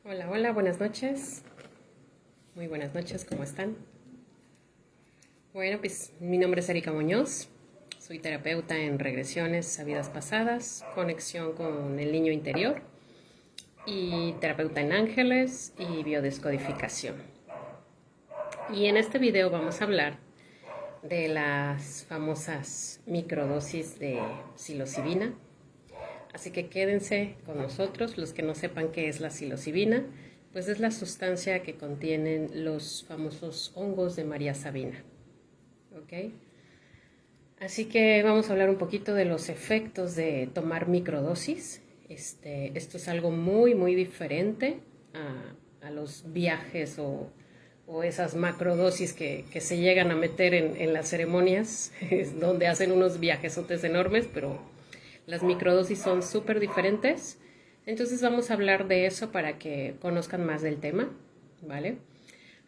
Hola, hola, buenas noches. Muy buenas noches, ¿cómo están? Bueno, pues mi nombre es Erika Muñoz. Soy terapeuta en regresiones a vidas pasadas, conexión con el niño interior y terapeuta en ángeles y biodescodificación. Y en este video vamos a hablar de las famosas microdosis de psilocibina. Así que quédense con nosotros. Los que no sepan qué es la psilocibina, pues es la sustancia que contienen los famosos hongos de María Sabina. ¿Ok? Así que vamos a hablar un poquito de los efectos de tomar microdosis. Esto es algo muy diferente a los viajes o esas macrodosis que se llegan a meter en las ceremonias, donde hacen unos viajesotes enormes, pero las microdosis son súper diferentes. Entonces vamos a hablar de eso para que conozcan más del tema, ¿vale?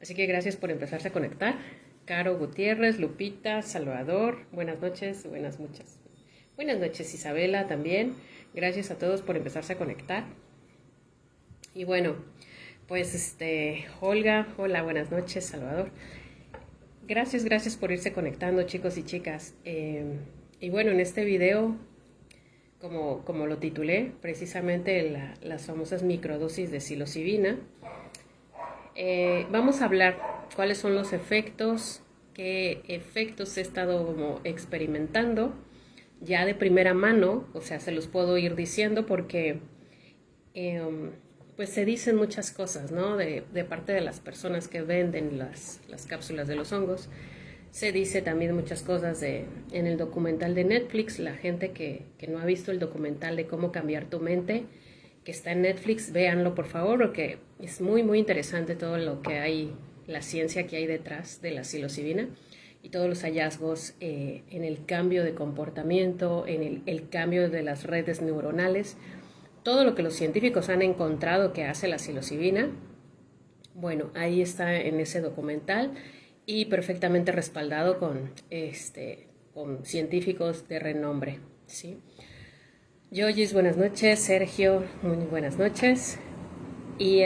Así que gracias por empezarse a conectar. Caro Gutiérrez, Lupita, Salvador, buenas noches, buenas muchas. Buenas noches Isabela también. Gracias a todos por empezarse a conectar. Y bueno, pues Olga, hola, buenas noches, Salvador. Gracias por irse conectando, chicos y chicas. Y bueno, en este video, como lo titulé, precisamente las famosas microdosis de psilocibina, vamos a hablar cuáles son los efectos, qué efectos he estado como experimentando ya de primera mano, o sea, se los puedo ir diciendo porque pues se dicen muchas cosas, ¿no? De parte de las personas que venden las cápsulas de los hongos. Se dice también muchas cosas en el documental de Netflix. La gente que no ha visto el documental de cómo cambiar tu mente, que está en Netflix, véanlo por favor, porque es muy interesante todo lo que hay, la ciencia que hay detrás de la psilocibina y todos los hallazgos en el cambio de comportamiento, en el cambio de las redes neuronales, todo lo que los científicos han encontrado que hace la psilocibina. Bueno, ahí está en ese documental y perfectamente respaldado con científicos de renombre, ¿sí? Yoyis, buenas noches. Sergio, muy buenas noches. Y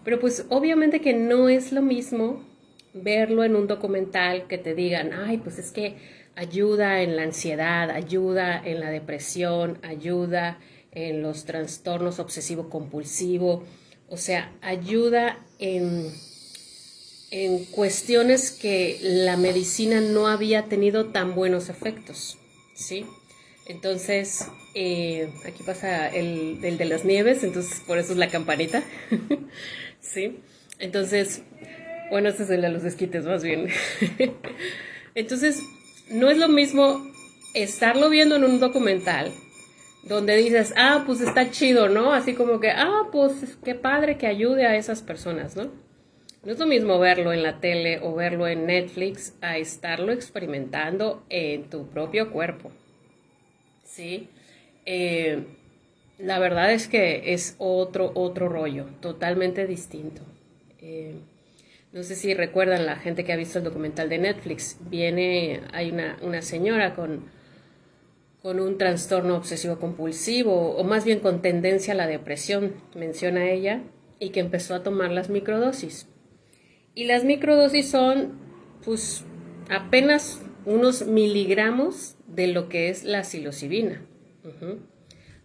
pero pues obviamente que no es lo mismo verlo en un documental que te digan, ay, pues es que ayuda en la ansiedad, ayuda en la depresión, ayuda en los trastornos obsesivo-compulsivo, o sea, ayuda en cuestiones que la medicina no había tenido tan buenos efectos, ¿sí? Entonces, aquí pasa el de las nieves, entonces por eso es la campanita, ¿sí? Entonces, bueno, este es el de los esquites más bien. Entonces, no es lo mismo estarlo viendo en un documental donde dices, ah, pues está chido, ¿no? Así como que, ah, pues qué padre que ayude a esas personas, ¿no? No es lo mismo verlo en la tele o verlo en Netflix a estarlo experimentando en tu propio cuerpo, ¿sí? Eh, la verdad es que es otro rollo, totalmente distinto. Eh, no sé si recuerdan la gente que ha visto el documental de Netflix. Hay una señora con un trastorno obsesivo compulsivo, o más bien con tendencia a la depresión, menciona ella, y que empezó a tomar las microdosis. Y las microdosis son, pues, apenas unos miligramos de lo que es la psilocibina. Uh-huh.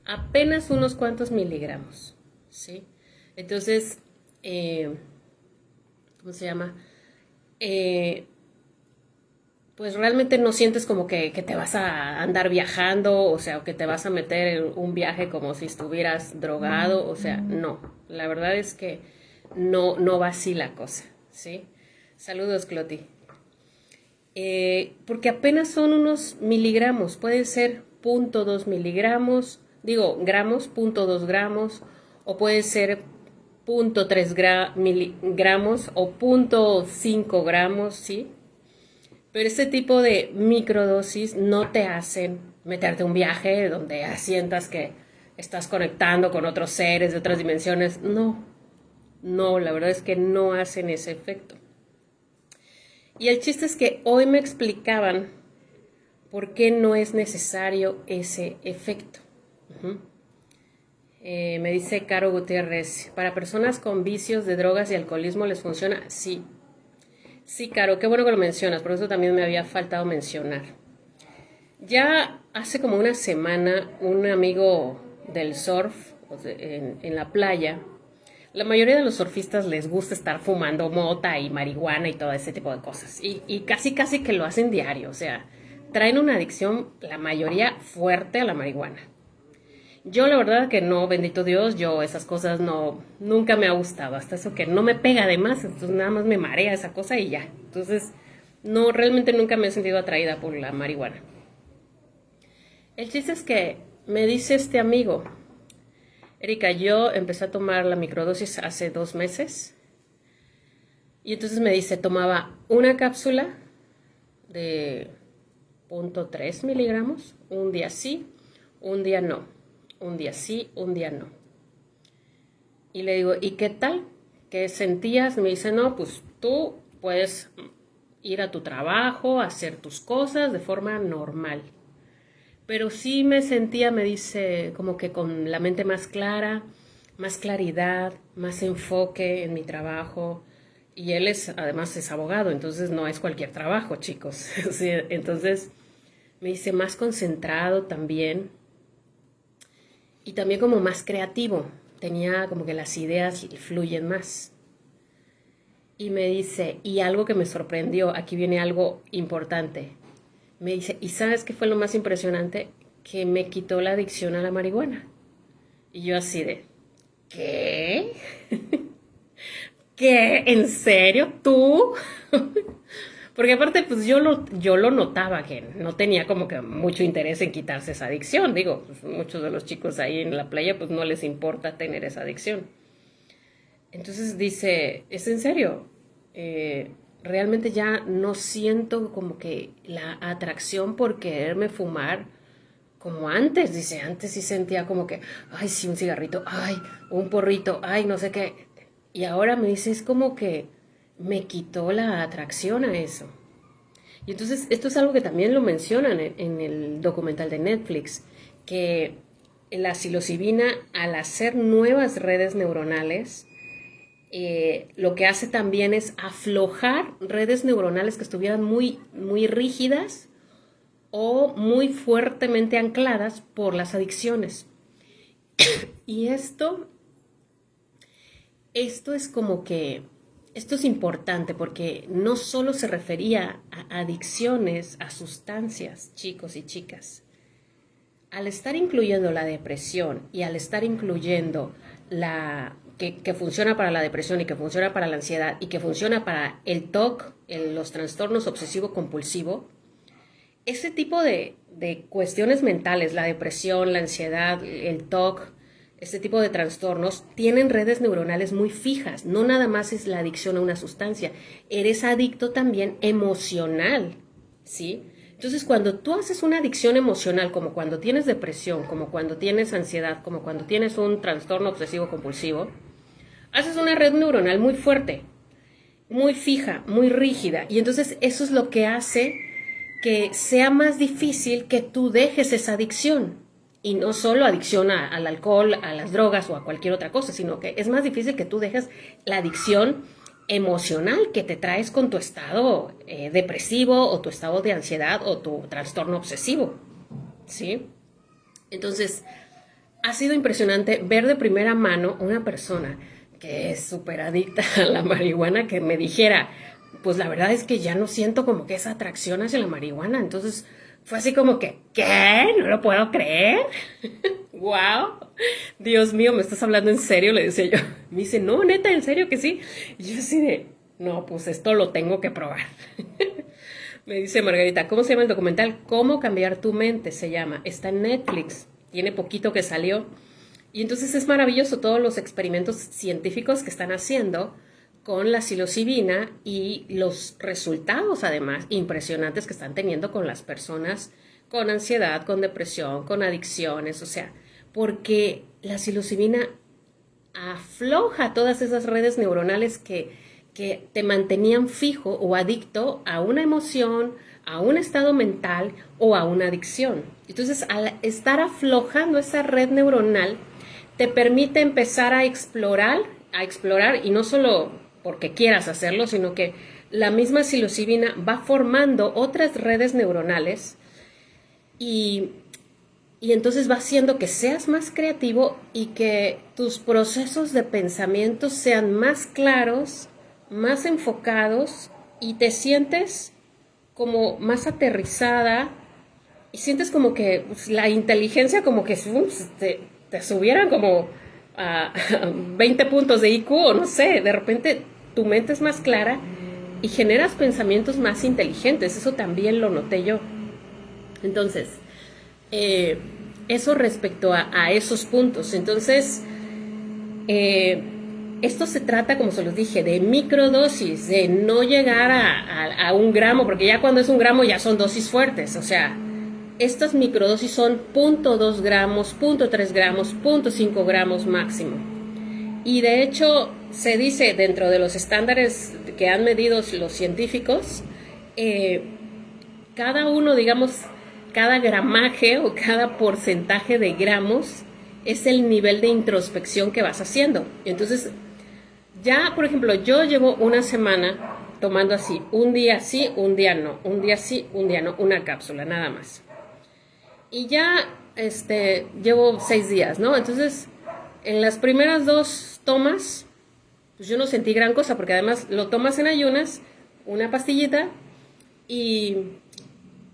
Apenas unos cuantos miligramos, ¿sí? Entonces, ¿cómo se llama? Eh, pues realmente no sientes como que te vas a andar viajando, o sea, o que te vas a meter en un viaje como si estuvieras drogado, o sea, no. La verdad es que no va así la cosa, ¿sí? Saludos, Cloti. Porque apenas son unos miligramos, puede ser 0.2 miligramos, digo gramos, 0.2 gramos, o puede ser 0.3 miligramos o 0.5 gramos, ¿sí? Pero este tipo de microdosis no te hacen meterte un viaje donde sientas que estás conectando con otros seres de otras dimensiones. No, la verdad es que no hacen ese efecto. Y el chiste es que hoy me explicaban por qué no es necesario ese efecto. Uh-huh. Me dice Caro Gutiérrez, ¿para personas con vicios de drogas y alcoholismo les funciona? Sí. Sí, Caro, qué bueno que lo mencionas, por eso también me había faltado mencionar. Ya hace como una semana, un amigo del surf en la playa, la mayoría de los surfistas les gusta estar fumando mota y marihuana y todo ese tipo de cosas. Y casi casi que lo hacen diario, o sea, traen una adicción, la mayoría fuerte a la marihuana. Yo la verdad que no, bendito Dios, yo esas cosas no, nunca me ha gustado, hasta eso que no me pega además, entonces nada más me marea esa cosa y ya. Entonces, no, realmente nunca me he sentido atraída por la marihuana. El chiste es que me dice este amigo, Erika, yo empecé a tomar la microdosis hace 2 meses y entonces me dice, tomaba una cápsula de 0.3 miligramos, un día sí, un día no, un día sí, un día no. Y le digo, ¿y qué tal? ¿Qué sentías? Me dice, no, pues tú puedes ir a tu trabajo, hacer tus cosas de forma normal. Pero sí me sentía, me dice, como que con la mente más clara, más claridad, más enfoque en mi trabajo. Y él además es abogado, entonces no es cualquier trabajo, chicos. Sí, entonces me dice más concentrado también y también como más creativo. Tenía como que las ideas fluyen más. Y me dice, y algo que me sorprendió, aquí viene algo importante. Me dice, ¿y sabes qué fue lo más impresionante? Que me quitó la adicción a la marihuana. Y yo así de, ¿qué? ¿Qué? ¿En serio? ¿Tú? Porque aparte, pues yo lo notaba que no tenía como que mucho interés en quitarse esa adicción. Digo, pues, muchos de los chicos ahí en la playa, pues no les importa tener esa adicción. Entonces dice, ¿es en serio? Realmente ya no siento como que la atracción por quererme fumar como antes. Dice, antes sí sentía como que, ay, sí, un cigarrito, ay, un porrito, ay, no sé qué. Y ahora me dice, es como que me quitó la atracción a eso. Y entonces esto es algo que también lo mencionan en el documental de Netflix, que la psilocibina al hacer nuevas redes neuronales, lo que hace también es aflojar redes neuronales que estuvieran muy, muy rígidas o muy fuertemente ancladas por las adicciones. Y esto es como que, esto es importante porque no solo se refería a adicciones, a sustancias, chicos y chicas. Al estar incluyendo la depresión y al estar incluyendo que funciona para la depresión y que funciona para la ansiedad y que funciona para el TOC, los trastornos obsesivo-compulsivo, ese tipo de cuestiones mentales, la depresión, la ansiedad, el TOC, este tipo de trastornos, tienen redes neuronales muy fijas. No nada más es la adicción a una sustancia, eres adicto también emocional, ¿sí? Entonces, cuando tú haces una adicción emocional, como cuando tienes depresión, como cuando tienes ansiedad, como cuando tienes un trastorno obsesivo compulsivo, haces una red neuronal muy fuerte, muy fija, muy rígida. Y entonces eso es lo que hace que sea más difícil que tú dejes esa adicción. Y no solo adicción al alcohol, a las drogas o a cualquier otra cosa, sino que es más difícil que tú dejes la adicción emocional que te traes con tu estado depresivo o tu estado de ansiedad o tu trastorno obsesivo, ¿sí? Entonces, ha sido impresionante ver de primera mano una persona que es súper adicta a la marihuana que me dijera, pues la verdad es que ya no siento como que esa atracción hacia la marihuana. Entonces fue así como que, ¿qué? No lo puedo creer. ¡Wow! Dios mío, ¿me estás hablando en serio? Le decía yo. Me dice, no, neta, en serio que sí. Y yo así de, no, pues esto lo tengo que probar. Me dice Margarita, ¿cómo se llama el documental? ¿Cómo cambiar tu mente? Se llama. Está en Netflix. Tiene poquito que salió. Y entonces es maravilloso todos los experimentos científicos que están haciendo con la psilocibina y los resultados además impresionantes que están teniendo con las personas con ansiedad, con depresión, con adicciones, o sea, porque la psilocibina afloja todas esas redes neuronales que te mantenían fijo o adicto a una emoción, a un estado mental o a una adicción. Entonces, al estar aflojando esa red neuronal, te permite empezar a explorar, y no solo porque quieras hacerlo, sino que la misma psilocibina va formando otras redes neuronales y entonces va haciendo que seas más creativo y que tus procesos de pensamiento sean más claros, más enfocados y te sientes como más aterrizada y sientes como que pues, la inteligencia como que te subieran como a 20 puntos de IQ o no sé, de repente tu mente es más clara y generas pensamientos más inteligentes, eso también lo noté yo. Entonces, eso respecto a esos puntos. Entonces, esto se trata, como se los dije, de microdosis, de no llegar a 1 gramo, porque ya cuando es 1 gramo ya son dosis fuertes. O sea, estas microdosis son 0.2 gramos, 0.3 gramos, 0.5 gramos máximo. Y de hecho, se dice dentro de los estándares que han medido los científicos, cada uno, digamos, cada gramaje o cada porcentaje de gramos es el nivel de introspección que vas haciendo. Entonces, ya, por ejemplo, yo llevo una semana tomando así, un día sí, un día no, un día sí, un día no, una cápsula, nada más. Y ya, llevo 6 días, ¿no? Entonces, en las primeras 2 tomas, pues yo no sentí gran cosa, porque además lo tomas en ayunas, una pastillita, y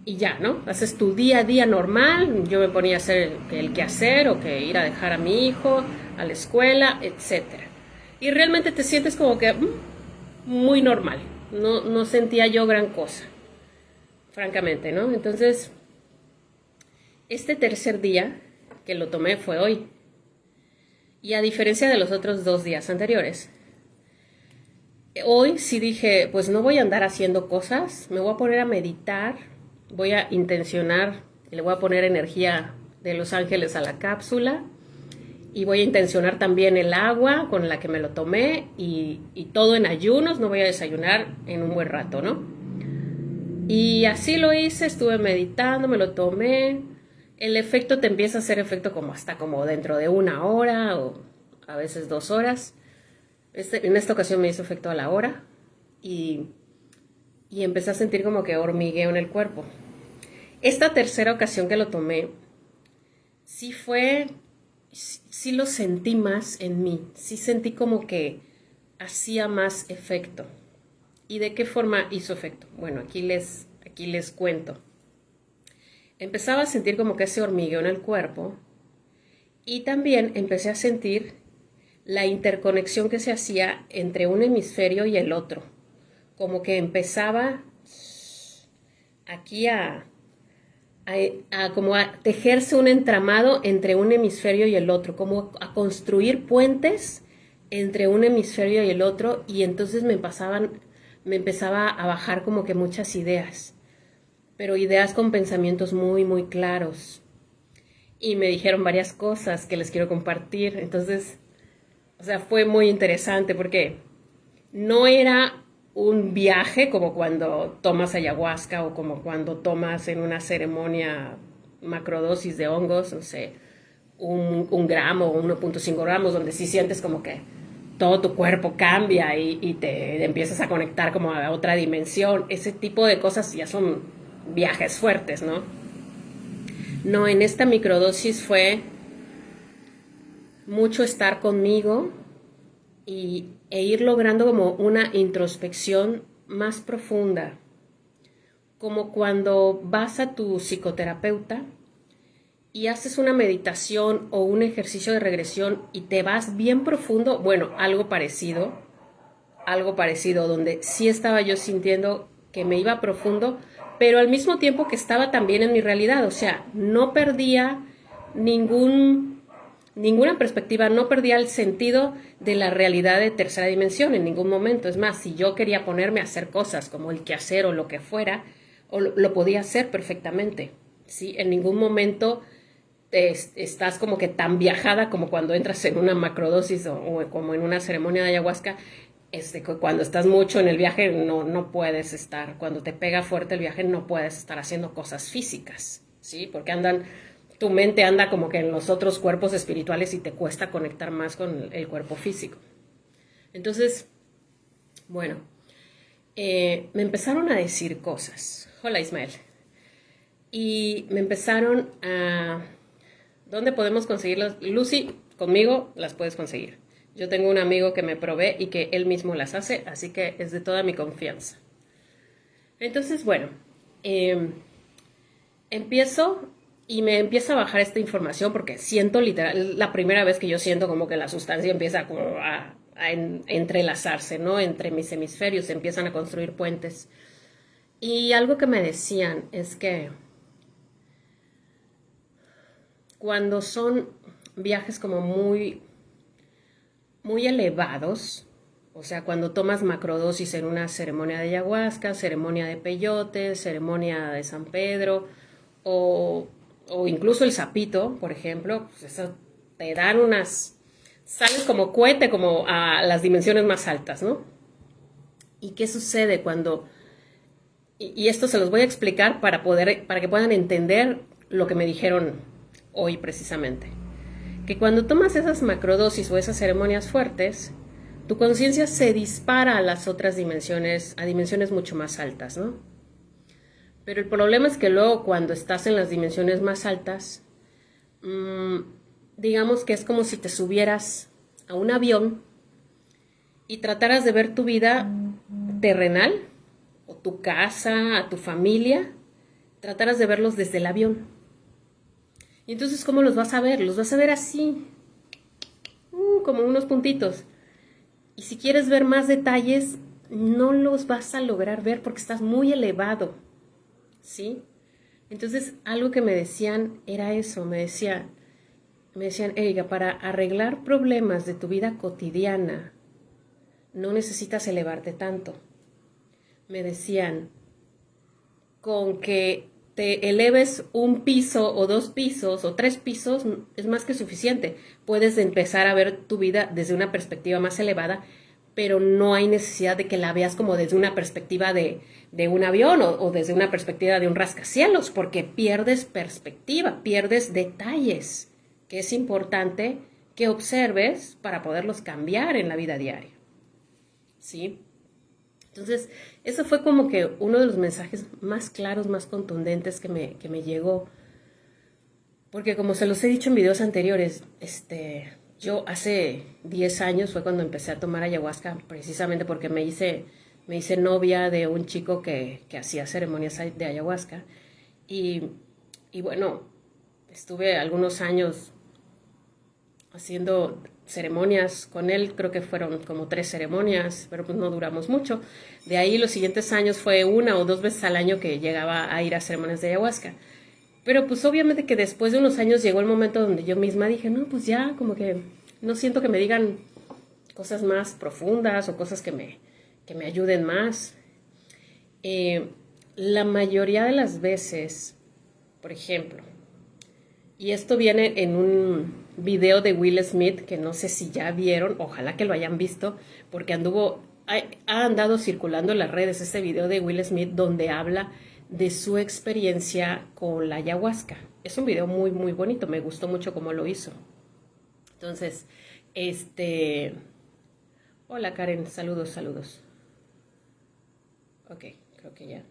ya, ¿no? Haces tu día a día normal. Yo me ponía a hacer el quehacer o que ir a dejar a mi hijo a la escuela, etcétera. Y realmente te sientes como que muy normal. No sentía yo gran cosa, francamente, ¿no? Entonces, este tercer día que lo tomé fue hoy. Y a diferencia de los otros 2 días anteriores, hoy sí dije, pues no voy a andar haciendo cosas, me voy a poner a meditar, voy a intencionar, le voy a poner energía de los ángeles a la cápsula y voy a intencionar también el agua con la que me lo tomé y todo en ayunos, no voy a desayunar en un buen rato, ¿no? Y así lo hice, estuve meditando, me lo tomé. El efecto te empieza a hacer efecto como hasta como dentro de 1 hora o a veces 2 horas. En esta ocasión me hizo efecto a la hora y empecé a sentir como que hormigueo en el cuerpo. Esta tercera ocasión que lo tomé, sí lo sentí más en mí, sí sentí como que hacía más efecto. ¿Y de qué forma hizo efecto? Bueno, aquí les cuento. Empezaba a sentir como que ese hormigueo en el cuerpo y también empecé a sentir la interconexión que se hacía entre un hemisferio y el otro. Como que empezaba aquí como a tejerse un entramado entre un hemisferio y el otro, como a construir puentes entre un hemisferio y el otro, y entonces me empezaba a bajar como que muchas ideas, pero ideas con pensamientos muy, muy claros. Y me dijeron varias cosas que les quiero compartir. Entonces, o sea, fue muy interesante porque no era un viaje como cuando tomas ayahuasca o como cuando tomas en una ceremonia macrodosis de hongos, no sé, 1 gramo o 1.5 gramos, donde sí sientes como que todo tu cuerpo cambia y te empiezas a conectar como a otra dimensión. Ese tipo de cosas ya son viajes fuertes, ¿no? No, en esta microdosis fue mucho estar conmigo e ir logrando como una introspección más profunda, como cuando vas a tu psicoterapeuta y haces una meditación o un ejercicio de regresión y te vas bien profundo. Bueno, algo parecido, donde sí estaba yo sintiendo que me iba profundo, pero al mismo tiempo que estaba también en mi realidad. O sea, no perdía ninguna perspectiva, no perdía el sentido de la realidad de tercera dimensión en ningún momento. Es más, si yo quería ponerme a hacer cosas como el quehacer o lo que fuera, lo podía hacer perfectamente, ¿sí? En ningún momento estás como que tan viajada como cuando entras en una macrodosis o como en una ceremonia de ayahuasca. Cuando estás mucho en el viaje no puedes estar, cuando te pega fuerte el viaje no puedes estar haciendo cosas físicas, ¿sí? Porque andan tu mente anda como que en los otros cuerpos espirituales y te cuesta conectar más con el cuerpo físico. Entonces, bueno, me empezaron a decir cosas. Hola, Ismael. Y me empezaron a... ¿Dónde podemos conseguirlas? Lucy, conmigo las puedes conseguir. Yo tengo un amigo que me provee y que él mismo las hace, así que es de toda mi confianza. Entonces, bueno, empiezo y me empieza a bajar esta información porque siento literal, la primera vez que yo siento como que la sustancia empieza como a entrelazarse, ¿no? Entre mis hemisferios se empiezan a construir puentes. Y algo que me decían es que cuando son viajes como muy elevados, o sea, cuando tomas macrodosis en una ceremonia de ayahuasca, ceremonia de peyote, ceremonia de San Pedro, o incluso el sapito, por ejemplo, pues eso te dan sales como cohete, como a las dimensiones más altas, ¿no? ¿Y qué sucede cuando... Y esto se los voy a explicar para que puedan entender lo que me dijeron hoy precisamente. Que cuando tomas esas macrodosis o esas ceremonias fuertes, tu conciencia se dispara a las otras dimensiones, a dimensiones mucho más altas, ¿no? Pero el problema es que luego cuando estás en las dimensiones más altas, digamos que es como si te subieras a un avión y trataras de ver tu vida terrenal, o tu casa, a tu familia, trataras de verlos desde el avión. Y entonces, ¿cómo los vas a ver? Los vas a ver así, como unos puntitos. Y si quieres ver más detalles, no los vas a lograr ver porque estás muy elevado, ¿sí? Entonces, algo que me decían era eso, me decían, Erika, para arreglar problemas de tu vida cotidiana, no necesitas elevarte tanto. Me decían, con que te eleves un piso o 2 pisos o 3 pisos es más que suficiente. Puedes empezar a ver tu vida desde una perspectiva más elevada, pero no hay necesidad de que la veas como desde una perspectiva de un avión o desde una perspectiva de un rascacielos, porque pierdes perspectiva, pierdes detalles, que es importante que observes para poderlos cambiar en la vida diaria. ¿Sí? Entonces, eso fue como que uno de los mensajes más claros, más contundentes que me llegó. Porque como se los he dicho en videos anteriores, yo hace 10 años fue cuando empecé a tomar ayahuasca, precisamente porque me hice novia de un chico que hacía ceremonias de ayahuasca. Y bueno, estuve algunos años haciendo ceremonias con él, creo que fueron como 3 ceremonias, pero pues no duramos mucho. De ahí los siguientes años fue 1 o 2 veces al año que llegaba a ir a ceremonias de ayahuasca. Pero pues obviamente que después de unos años llegó el momento donde yo misma dije, no, pues ya como que no siento que me digan cosas más profundas o cosas que me ayuden más. La mayoría de las veces, por ejemplo, y esto viene en un video de Will Smith, que no sé si ya vieron, ojalá que lo hayan visto, porque ha andado circulando en las redes este video de Will Smith donde habla de su experiencia con la ayahuasca. Es un video muy, muy bonito, me gustó mucho cómo lo hizo. Entonces, hola Karen, saludos. Ok, creo que ya.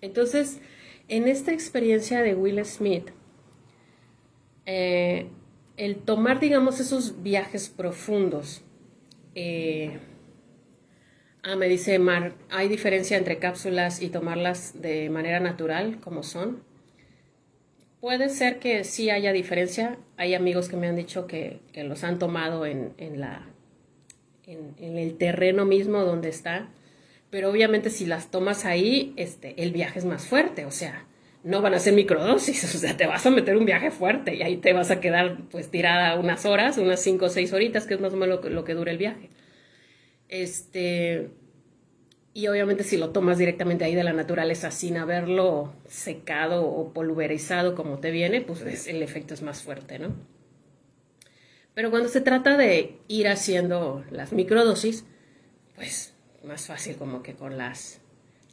Entonces, en esta experiencia de Will Smith, el tomar, digamos, esos viajes profundos, me dice Mar, ¿hay diferencia entre cápsulas y tomarlas de manera natural, como son? Puede ser que sí haya diferencia. Hay amigos que me han dicho que los han tomado en el terreno mismo donde está, pero obviamente si las tomas ahí, el viaje es más fuerte, o sea, no van a ser microdosis, o sea, te vas a meter un viaje fuerte y ahí te vas a quedar pues tirada unas horas, unas 5 o 6 horitas, que es más o menos lo que dura el viaje. Y obviamente si lo tomas directamente ahí de la naturaleza sin haberlo secado o pulverizado como te viene, pues el efecto es más fuerte, ¿no? Pero cuando se trata de ir haciendo las microdosis, pues más fácil como que con las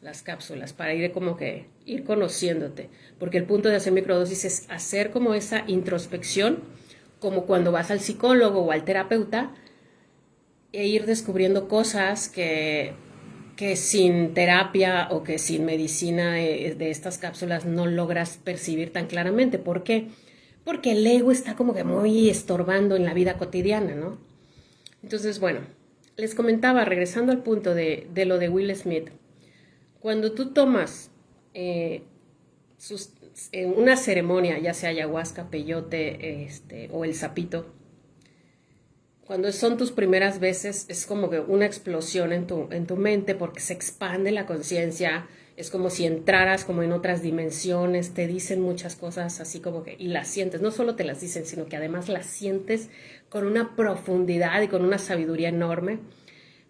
las cápsulas, para ir como que ir conociéndote, porque el punto de hacer microdosis es hacer como esa introspección, como cuando vas al psicólogo o al terapeuta, e ir descubriendo cosas que sin terapia o que sin medicina de estas cápsulas no logras percibir tan claramente. ¿Por qué? Porque el ego está como que muy estorbando en la vida cotidiana, ¿no? Entonces, bueno, les comentaba, regresando al punto de lo de Will Smith, cuando tú tomas una ceremonia, ya sea ayahuasca, peyote o el sapito, cuando son tus primeras veces es como que una explosión en tu mente porque se expande la conciencia, es como si entraras como en otras dimensiones, te dicen muchas cosas así como que, y las sientes, no solo te las dicen, sino que además las sientes con una profundidad y con una sabiduría enorme.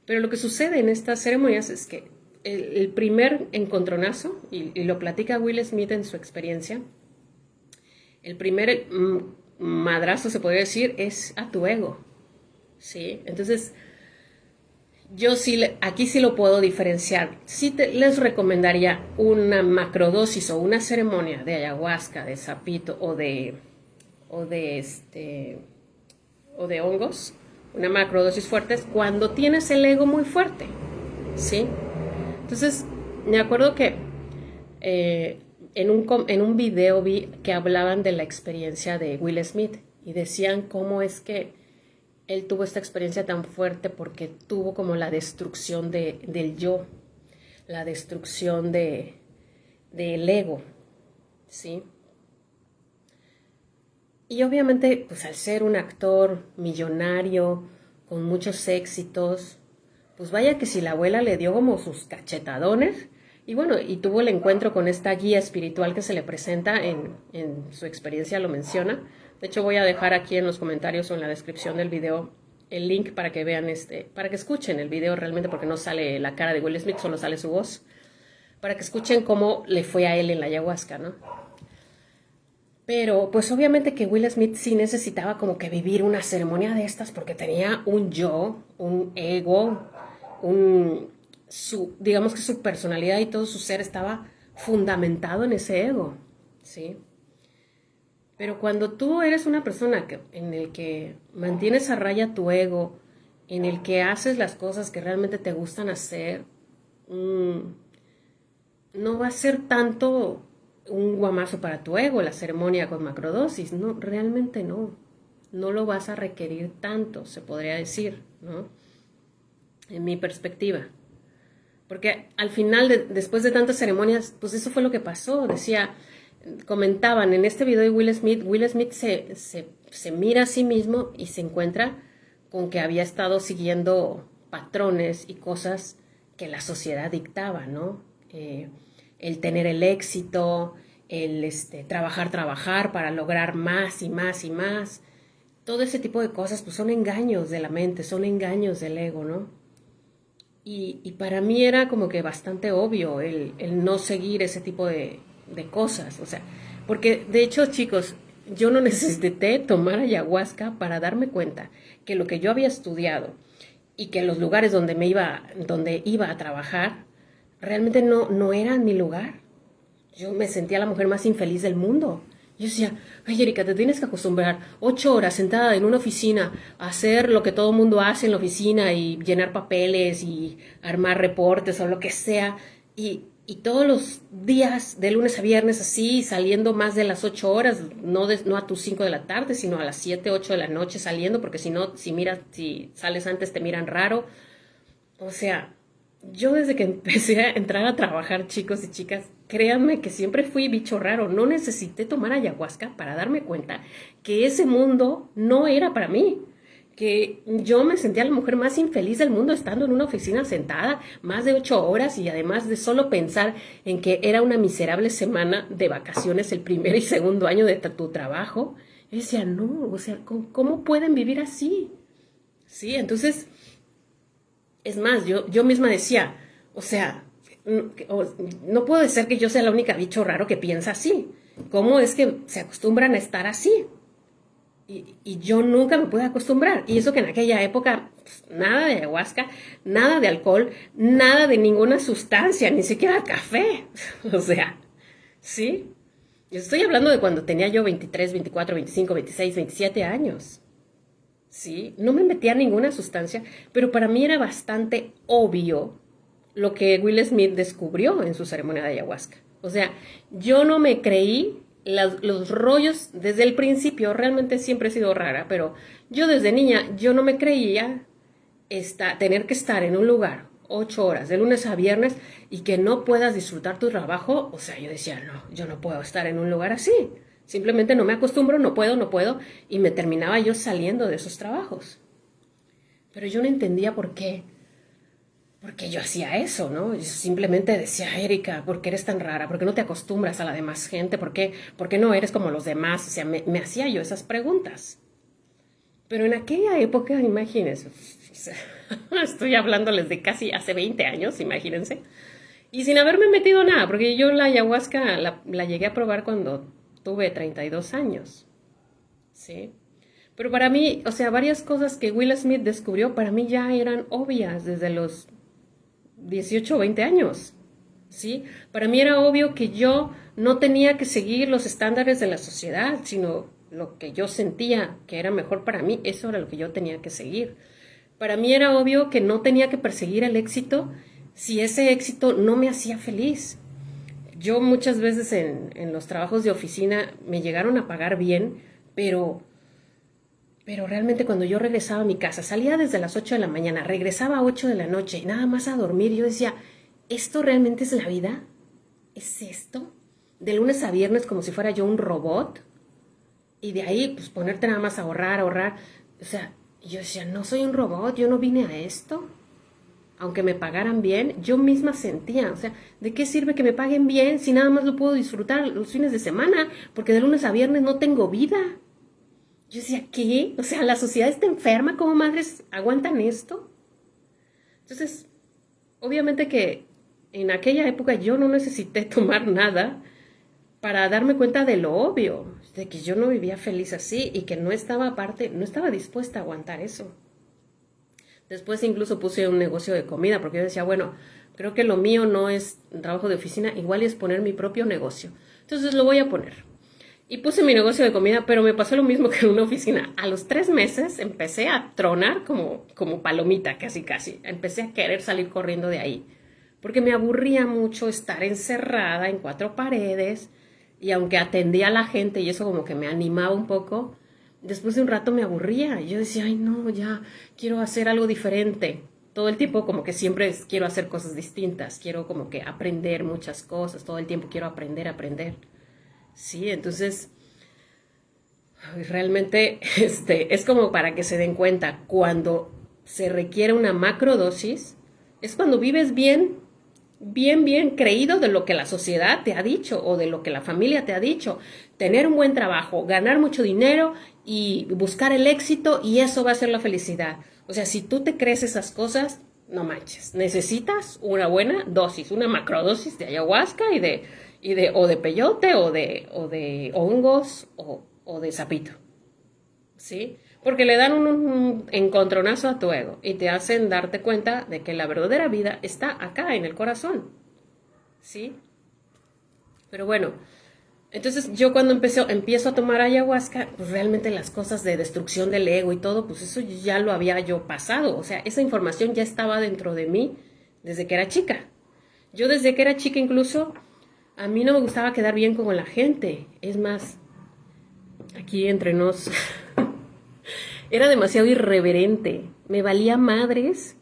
Pero lo que sucede en estas ceremonias es que el primer encontronazo, y lo platica Will Smith en su experiencia, el primer madrazo, se podría decir, es a tu ego. ¿Sí? Entonces, yo sí, aquí sí lo puedo diferenciar. Sí les recomendaría una macrodosis o una ceremonia de ayahuasca, de sapito o de hongos, una macrodosis fuerte, cuando tienes el ego muy fuerte, ¿sí? Entonces, me acuerdo que en un video vi que hablaban de la experiencia de Will Smith y decían cómo es que él tuvo esta experiencia tan fuerte porque tuvo como la destrucción del yo, la destrucción del ego, ¿sí? Y obviamente, pues al ser un actor millonario, con muchos éxitos, pues vaya que si la abuela le dio como sus cachetadones, y bueno, y tuvo el encuentro con esta guía espiritual que se le presenta en su experiencia, lo menciona. De hecho, voy a dejar aquí en los comentarios o en la descripción del video el link para que vean para que escuchen el video realmente, porque no sale la cara de Will Smith, solo sale su voz, para que escuchen cómo le fue a él en la ayahuasca, ¿no? Pero pues obviamente que Will Smith sí necesitaba como que vivir una ceremonia de estas porque tenía un yo, un ego, digamos que su personalidad y todo su ser estaba fundamentado en ese ego, ¿sí? Pero cuando tú eres una persona en el que mantienes a raya tu ego, en el que haces las cosas que realmente te gustan hacer, no va a ser tanto un guamazo para tu ego la ceremonia con macrodosis, no, realmente no. No lo vas a requerir tanto, se podría decir, ¿no? En mi perspectiva. Porque al final, después de tantas ceremonias, pues eso fue lo que pasó. Comentaban en este video de Will Smith se mira a sí mismo y se encuentra con que había estado siguiendo patrones y cosas que la sociedad dictaba, ¿no? El tener el éxito, el trabajar para lograr más y más y más. Todo ese tipo de cosas pues son engaños de la mente, son engaños del ego, ¿no? Y para mí era como que bastante obvio el no seguir ese tipo de cosas, o sea, porque de hecho, chicos, yo no necesité tomar ayahuasca para darme cuenta que lo que yo había estudiado y que los lugares donde iba a trabajar realmente no eran mi lugar. Yo me sentía la mujer más infeliz del mundo. Yo decía, ay, Erika, te tienes que acostumbrar 8 horas sentada en una oficina a hacer lo que todo el mundo hace en la oficina y llenar papeles y armar reportes o lo que sea. Y todos los días, de lunes a viernes, así, saliendo más de las 8 horas, no a tus 5 de la tarde, sino a las 7, 8 de la noche saliendo, porque si no, si sales antes te miran raro. O sea, yo desde que empecé a entrar a trabajar, chicos y chicas, créanme que siempre fui bicho raro. No necesité tomar ayahuasca para darme cuenta que ese mundo no era para mí. Que yo me sentía la mujer más infeliz del mundo estando en una oficina sentada más de 8 horas y además de solo pensar en que era una miserable semana de vacaciones el primer y segundo año de tu trabajo. Yo decía, no, o sea, ¿cómo pueden vivir así? Sí, entonces, es más, yo misma decía, o sea, no puede ser que yo sea la única bicho raro que piensa así. ¿Cómo es que se acostumbran a estar así? Y yo nunca me pude acostumbrar. Y eso que en aquella época pues, nada de ayahuasca, nada de alcohol, nada de ninguna sustancia, ni siquiera café. O sea, ¿sí? Yo estoy hablando de cuando tenía yo 23, 24, 25, 26, 27 años. ¿Sí? No me metía ninguna sustancia, pero para mí era bastante obvio lo que Will Smith descubrió en su ceremonia de ayahuasca. O sea, yo no me creí los rollos desde el principio, realmente siempre he sido rara, pero yo desde niña, yo no me creía tener que estar en un lugar 8 horas, de lunes a viernes, y que no puedas disfrutar tu trabajo. O sea, yo decía, no, yo no puedo estar en un lugar así. Simplemente no me acostumbro, no puedo, y me terminaba yo saliendo de esos trabajos. Pero yo no entendía por qué yo hacía eso, ¿no? Yo simplemente decía, Erika, ¿por qué eres tan rara? ¿Por qué no te acostumbras a la demás gente? ¿Por qué no eres como los demás? O sea, me hacía yo esas preguntas. Pero en aquella época, imagínense, o sea, estoy hablándoles de casi hace 20 años, imagínense, y sin haberme metido nada, porque yo la ayahuasca la llegué a probar cuando tuve 32 años, ¿sí? Pero para mí, o sea, varias cosas que Will Smith descubrió para mí ya eran obvias desde los 18 o 20 años, ¿sí? Para mí era obvio que yo no tenía que seguir los estándares de la sociedad, sino lo que yo sentía que era mejor para mí, eso era lo que yo tenía que seguir. Para mí era obvio que no tenía que perseguir el éxito si ese éxito no me hacía feliz. Yo muchas veces en los trabajos de oficina me llegaron a pagar bien, pero realmente cuando yo regresaba a mi casa, salía desde las 8 de la mañana, regresaba a 8 de la noche y nada más a dormir, yo decía, ¿esto realmente es la vida? ¿Es esto? De lunes a viernes como si fuera yo un robot, y de ahí pues ponerte nada más a ahorrar. O sea, yo decía, no soy un robot, yo no vine a esto. Aunque me pagaran bien, yo misma sentía, o sea, ¿de qué sirve que me paguen bien si nada más lo puedo disfrutar los fines de semana? Porque de lunes a viernes no tengo vida. Yo decía, ¿qué? O sea, la sociedad está enferma, ¿cómo madres aguantan esto? Entonces, obviamente que en aquella época yo no necesité tomar nada para darme cuenta de lo obvio, de que yo no vivía feliz así y que no estaba dispuesta a aguantar eso. Después incluso puse un negocio de comida, porque yo decía, bueno, creo que lo mío no es un trabajo de oficina, igual es poner mi propio negocio. Entonces lo voy a poner. Y puse mi negocio de comida, pero me pasó lo mismo que en una oficina. A los 3 meses empecé a tronar como palomita, casi. Empecé a querer salir corriendo de ahí, porque me aburría mucho estar encerrada en 4 paredes, y aunque atendía a la gente y eso como que me animaba un poco, después de un rato me aburría. Y yo decía, ay no, ya quiero hacer algo diferente. Todo el tiempo como que siempre quiero hacer cosas distintas, quiero como que aprender muchas cosas, todo el tiempo quiero aprender. Sí, entonces realmente es como para que se den cuenta, cuando se requiere una macrodosis, es cuando vives bien creído de lo que la sociedad te ha dicho o de lo que la familia te ha dicho. Tener un buen trabajo, ganar mucho dinero y buscar el éxito, y eso va a ser la felicidad. O sea, si tú te crees esas cosas, no manches. Necesitas una buena dosis, una macrodosis de ayahuasca o de peyote o de hongos o de sapito. ¿Sí? Porque le dan un encontronazo a tu ego y te hacen darte cuenta de que la verdadera vida está acá en el corazón, ¿sí? Pero bueno, entonces yo cuando empiezo a tomar ayahuasca, pues realmente las cosas de destrucción del ego y todo, pues eso ya lo había yo pasado. O sea, esa información ya estaba dentro de mí desde que era chica. Yo desde que era chica incluso, a mí no me gustaba quedar bien con la gente. Es más, aquí entre nos... Era demasiado irreverente. Me valía madres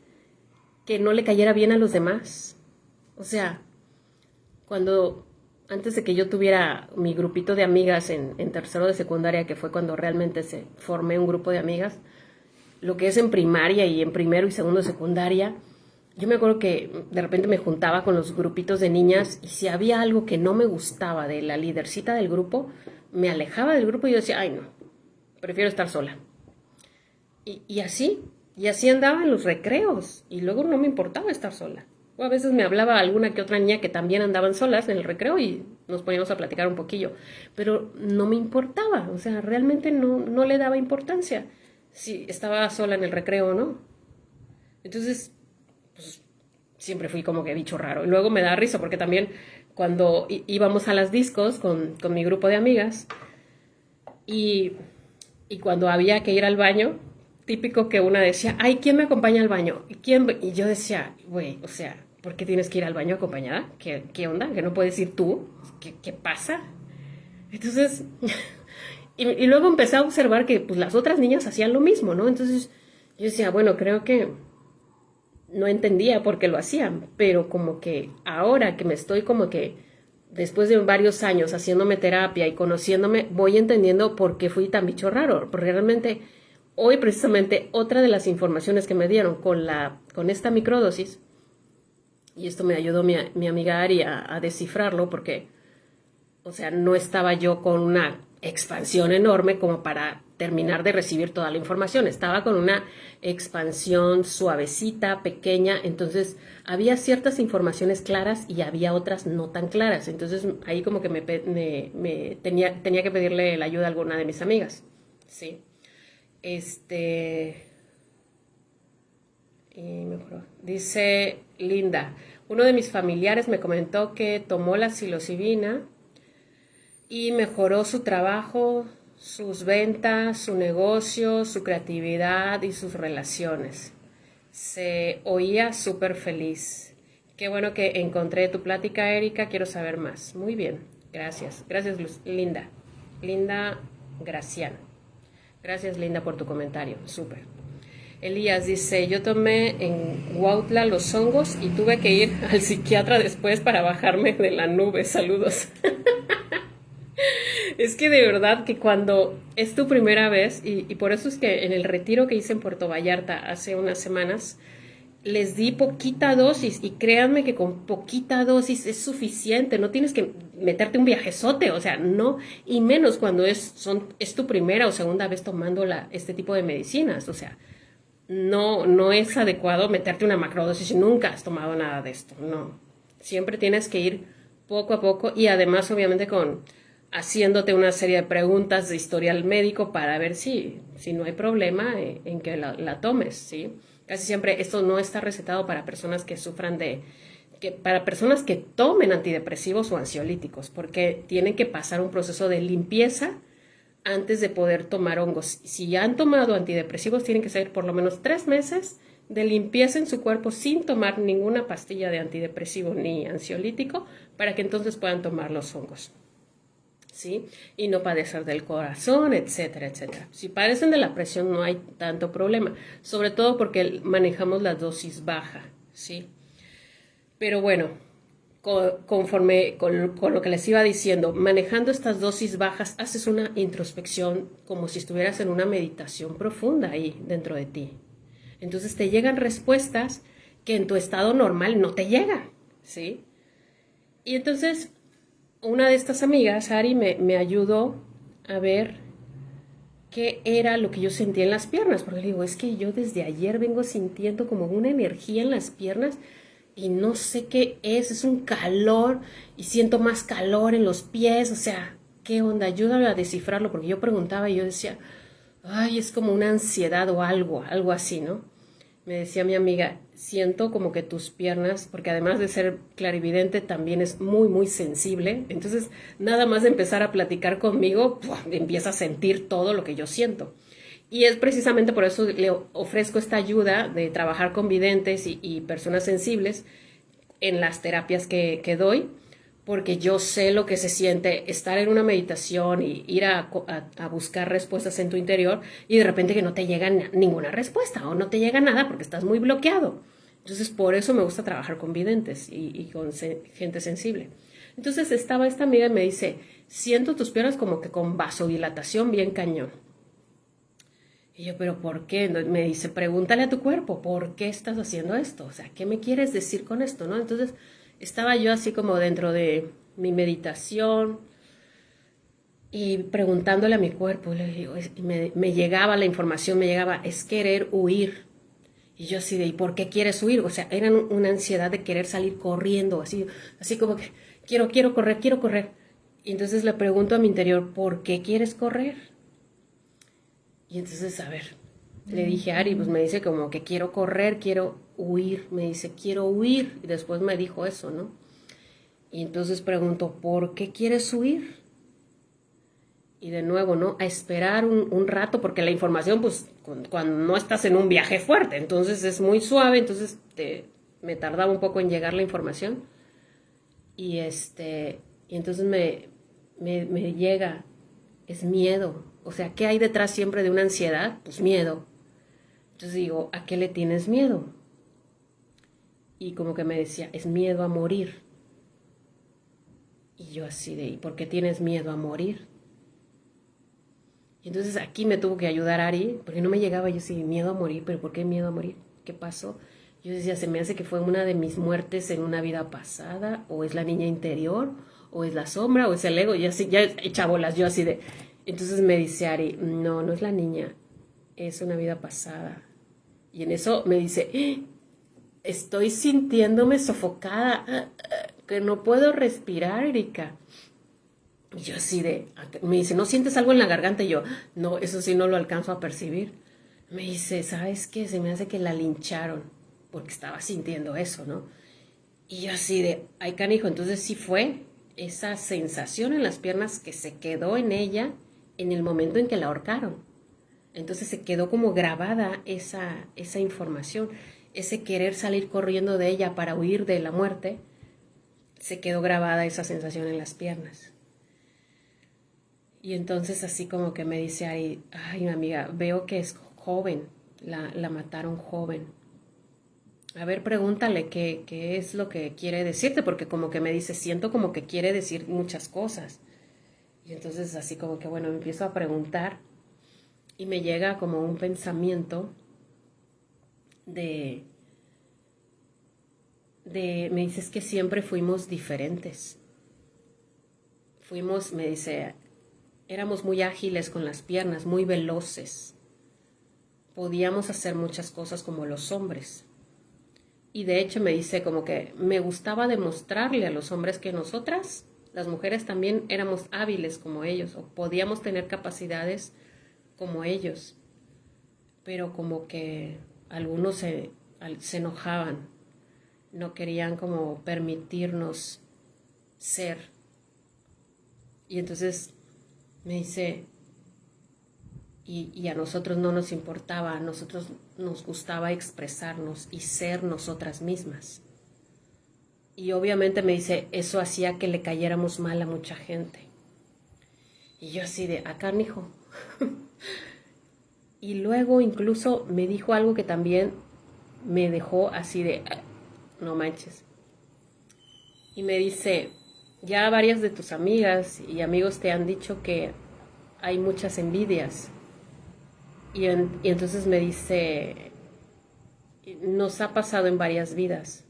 que no le cayera bien a los demás. O sea, antes de que yo tuviera mi grupito de amigas en tercero de secundaria, que fue cuando realmente se formé un grupo de amigas, lo que es en primaria y en primero y segundo de secundaria, yo me acuerdo que de repente me juntaba con los grupitos de niñas, y si había algo que no me gustaba de la lidercita del grupo, me alejaba del grupo y yo decía, ay no, prefiero estar sola. Y así andaba en los recreos, y luego no me importaba estar sola. O a veces me hablaba alguna que otra niña que también andaban solas en el recreo y nos poníamos a platicar un poquillo, pero no me importaba, o sea, realmente no le daba importancia si estaba sola en el recreo o no. Entonces, pues siempre fui como que bicho raro. Y luego me da risa porque también cuando íbamos a las discos con mi grupo de amigas y, y cuando había que ir al baño, típico que una decía, ay, ¿quién me acompaña al baño? Y yo decía, güey, o sea, ¿por qué tienes que ir al baño acompañada? ¿Qué onda? ¿Que no puedes ir tú? ¿Qué pasa? Entonces, y luego empecé a observar que pues, las otras niñas hacían lo mismo, ¿no? Entonces yo decía, bueno, creo que no entendía por qué lo hacían, pero como que ahora que me estoy como que, después de varios años haciéndome terapia y conociéndome, voy entendiendo por qué fui tan bicho raro, porque realmente hoy precisamente otra de las informaciones que me dieron con esta microdosis, y esto me ayudó mi amiga Ari a descifrarlo, porque o sea, no estaba yo con una expansión enorme como para terminar de recibir toda la información. Estaba con una expansión suavecita, pequeña. Entonces, había ciertas informaciones claras y había otras no tan claras. Entonces, ahí como que tenía que pedirle la ayuda a alguna de mis amigas. Sí. Y mejoró. Dice Linda, uno de mis familiares me comentó que tomó la psilocibina y mejoró su trabajo, sus ventas, su negocio, su creatividad y sus relaciones. Se oía súper feliz. Qué bueno que encontré tu plática, Erika. Quiero saber más. Muy bien. Gracias. Gracias, Linda. Linda Gracián. Gracias, Linda, por tu comentario. Súper. Elías dice, yo tomé en Huautla los hongos y tuve que ir al psiquiatra después para bajarme de la nube. Saludos. Es que de verdad que cuando es tu primera vez, y por eso es que en el retiro que hice en Puerto Vallarta hace unas semanas, les di poquita dosis y créanme que con poquita dosis es suficiente, no tienes que meterte un viajezote, o sea, no, y menos cuando es tu primera o segunda vez tomando este tipo de medicinas, o sea, no es adecuado meterte una macrodosis si nunca has tomado nada de esto, no, siempre tienes que ir poco a poco y además obviamente haciéndote una serie de preguntas de historial médico para ver si no hay problema en que la tomes, ¿sí? Casi siempre esto no está recetado para personas que sufran para personas que tomen antidepresivos o ansiolíticos, porque tienen que pasar un proceso de limpieza antes de poder tomar hongos. Si ya han tomado antidepresivos, tienen que ser por lo menos 3 meses de limpieza en su cuerpo sin tomar ninguna pastilla de antidepresivo ni ansiolítico para que entonces puedan tomar los hongos. ¿Sí? Y no padecer del corazón, etcétera, etcétera. Si padecen de la presión no hay tanto problema, sobre todo porque manejamos la dosis baja, ¿sí? Pero bueno, conforme con lo que les iba diciendo, manejando estas dosis bajas, haces una introspección como si estuvieras en una meditación profunda ahí dentro de ti. Entonces te llegan respuestas que en tu estado normal no te llegan, ¿sí? Y entonces una de estas amigas, Ari, me ayudó a ver qué era lo que yo sentía en las piernas, porque le digo, es que yo desde ayer vengo sintiendo como una energía en las piernas y no sé qué es un calor y siento más calor en los pies, o sea, ¿qué onda? Ayúdame a descifrarlo, porque yo preguntaba y yo decía, ay, es como una ansiedad o algo así, ¿no? Me decía mi amiga, siento como que tus piernas, porque además de ser clarividente, también es muy, muy sensible. Entonces, nada más de empezar a platicar conmigo, empieza a sentir todo lo que yo siento. Y es precisamente por eso le ofrezco esta ayuda de trabajar con videntes y personas sensibles en las terapias que doy, porque yo sé lo que se siente estar en una meditación y ir a buscar respuestas en tu interior y de repente que no te llega ninguna respuesta o no te llega nada porque estás muy bloqueado. Entonces, por eso me gusta trabajar con videntes y con gente sensible. Entonces, estaba esta amiga y me dice, siento tus piernas como que con vasodilatación bien cañón. Y yo, ¿pero por qué? Me dice, pregúntale a tu cuerpo, ¿por qué estás haciendo esto? O sea, ¿qué me quieres decir con esto, no? Entonces, estaba yo así como dentro de mi meditación y preguntándole a mi cuerpo, le digo, me llegaba la información, me llegaba, es querer huir. Y yo así de, ¿y por qué quieres huir? O sea, era una ansiedad de querer salir corriendo, así como que quiero correr, quiero correr. Y entonces le pregunto a mi interior, ¿por qué quieres correr? Y entonces, a ver, le dije a Ari, pues me dice como que quiero correr, quiero huir, me dice quiero huir, y después me dijo eso, ¿no? Y entonces pregunto, ¿por qué quieres huir? Y de nuevo, ¿no? A esperar un rato, porque la información, pues, cuando no estás en un viaje fuerte, entonces es muy suave, entonces me tardaba un poco en llegar la información. Y y entonces me llega, es miedo. O sea, ¿qué hay detrás siempre de una ansiedad? Pues miedo. Entonces digo, ¿a qué le tienes miedo? Y como que me decía, es miedo a morir. Y yo así de, ¿y por qué tienes miedo a morir? Y entonces aquí me tuvo que ayudar Ari, porque no me llegaba yo así, miedo a morir, pero ¿por qué miedo a morir? ¿Qué pasó? Yo decía, se me hace que fue una de mis muertes en una vida pasada, o es la niña interior, o es la sombra, o es el ego, y así, ya echa bolas, yo así de... Entonces me dice Ari, no, no es la niña, es una vida pasada. Y en eso me dice, estoy sintiéndome sofocada, que no puedo respirar, Erika. Y yo así de, me dice, ¿no sientes algo en la garganta? Y yo, no, eso sí no lo alcanzo a percibir. Me dice, ¿sabes qué? Se me hace que la lincharon, porque estaba sintiendo eso, ¿no? Y yo así de, ay canijo, entonces sí fue esa sensación en las piernas que se quedó en ella en el momento en que la ahorcaron. Entonces se quedó como grabada esa información, ese querer salir corriendo de ella para huir de la muerte, se quedó grabada esa sensación en las piernas. Y entonces así como que me dice, ay mi amiga, veo que es joven, la mataron joven. A ver, pregúntale qué es lo que quiere decirte, porque como que me dice, siento como que quiere decir muchas cosas. Y entonces así como que, bueno, me empiezo a preguntar y me llega como un pensamiento de me dices que siempre fuimos diferentes. Fuimos, me dice, éramos muy ágiles con las piernas, muy veloces. Podíamos hacer muchas cosas como los hombres. Y de hecho me dice como que me gustaba demostrarle a los hombres que nosotras, las mujeres, también éramos hábiles como ellos, o podíamos tener capacidades como ellos. Pero como que algunos se enojaban, no querían como permitirnos ser. Y entonces me dice, y a nosotros no nos importaba, a nosotros nos gustaba expresarnos y ser nosotras mismas. Y obviamente me dice, eso hacía que le cayéramos mal a mucha gente. Y yo así de, acá, hijo. Y luego incluso me dijo algo que también me dejó así de, no manches. Y me dice, ya varias de tus amigas y amigos te han dicho que hay muchas envidias. Y entonces me dice, nos ha pasado en varias vidas,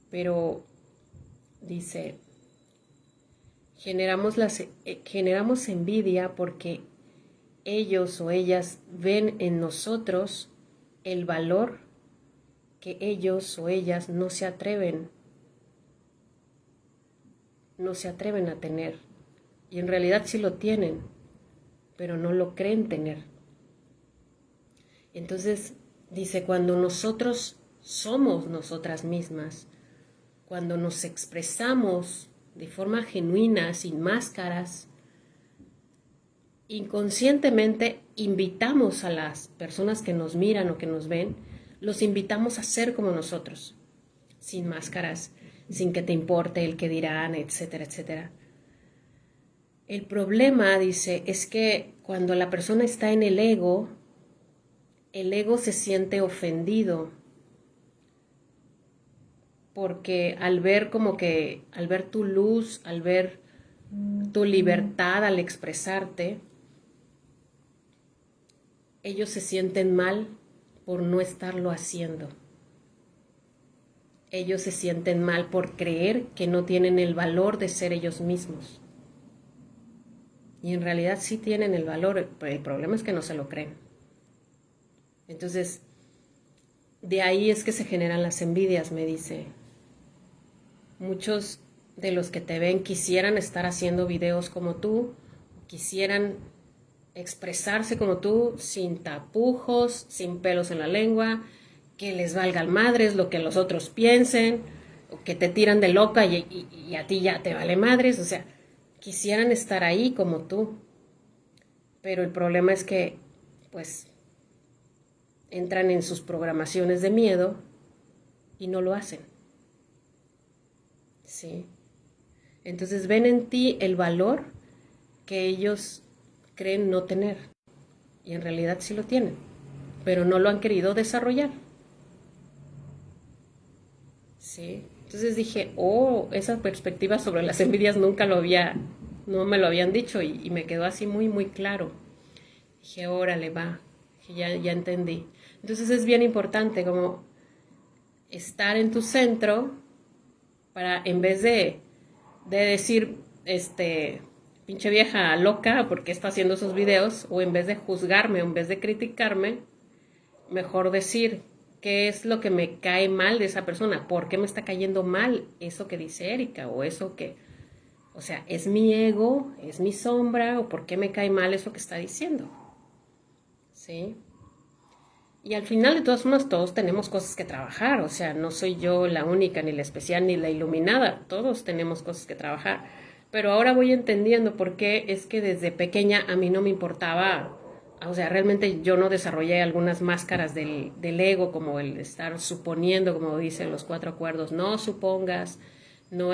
pero dice, generamos envidia porque ellos o ellas ven en nosotros el valor que ellos o ellas no se atreven a tener. Y en realidad sí lo tienen, pero no lo creen tener. Entonces dice, cuando nosotros somos nosotras mismas, cuando nos expresamos de forma genuina, sin máscaras, inconscientemente invitamos a las personas que nos miran o que nos ven, los invitamos a ser como nosotros, sin máscaras, sin que te importe el que dirán, etcétera, etcétera. El problema, dice, es que cuando la persona está en el ego se siente ofendido porque al ver tu luz, al ver tu libertad al expresarte, ellos se sienten mal por no estarlo haciendo. Ellos se sienten mal por creer que no tienen el valor de ser ellos mismos. Y en realidad sí tienen el valor, pero el problema es que no se lo creen. Entonces, de ahí es que se generan las envidias, me dice. Muchos de los que te ven quisieran estar haciendo videos como tú, quisieran expresarse como tú, sin tapujos, sin pelos en la lengua, que les valga al madres lo que los otros piensen, o que te tiran de loca y a ti ya te vale madres, o sea, quisieran estar ahí como tú. Pero el problema es que, pues, entran en sus programaciones de miedo y no lo hacen. ¿Sí? Entonces ven en ti el valor que ellos creen no tener. Y en realidad sí lo tienen, pero no lo han querido desarrollar. ¿Sí? Entonces dije, oh, esa perspectiva sobre las envidias no me lo habían dicho y me quedó así muy, muy claro. Dije, órale, va, ya entendí. Entonces es bien importante como estar en tu centro para, en vez de decir, pinche vieja loca, porque está haciendo esos videos, o en vez de juzgarme, o en vez de criticarme, mejor decir qué es lo que me cae mal de esa persona, por qué me está cayendo mal eso que dice Erika, o eso que, o sea, es mi ego, es mi sombra, o por qué me cae mal eso que está diciendo. ¿Sí? Y al final, de todas formas, todos tenemos cosas que trabajar, o sea, no soy yo la única, ni la especial, ni la iluminada, todos tenemos cosas que trabajar. Pero ahora voy entendiendo por qué es que desde pequeña a mí no me importaba, o sea, realmente yo no desarrollé algunas máscaras del ego, como el estar suponiendo, como dicen los 4 acuerdos, no supongas, no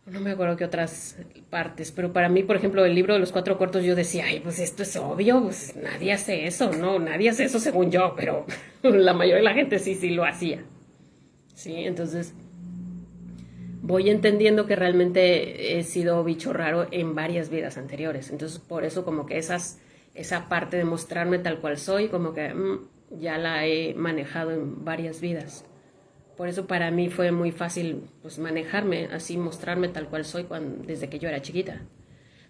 no me acuerdo qué otras partes, pero para mí, por ejemplo, el libro de los 4 acuerdos, yo decía, ay, pues esto es obvio, pues nadie hace eso, no, nadie hace eso según yo, pero la mayoría de la gente sí lo hacía. Sí, entonces voy entendiendo que realmente he sido bicho raro en varias vidas anteriores. Entonces, por eso como que esa parte de mostrarme tal cual soy, como que ya la he manejado en varias vidas. Por eso para mí fue muy fácil pues manejarme, así mostrarme tal cual soy desde que yo era chiquita.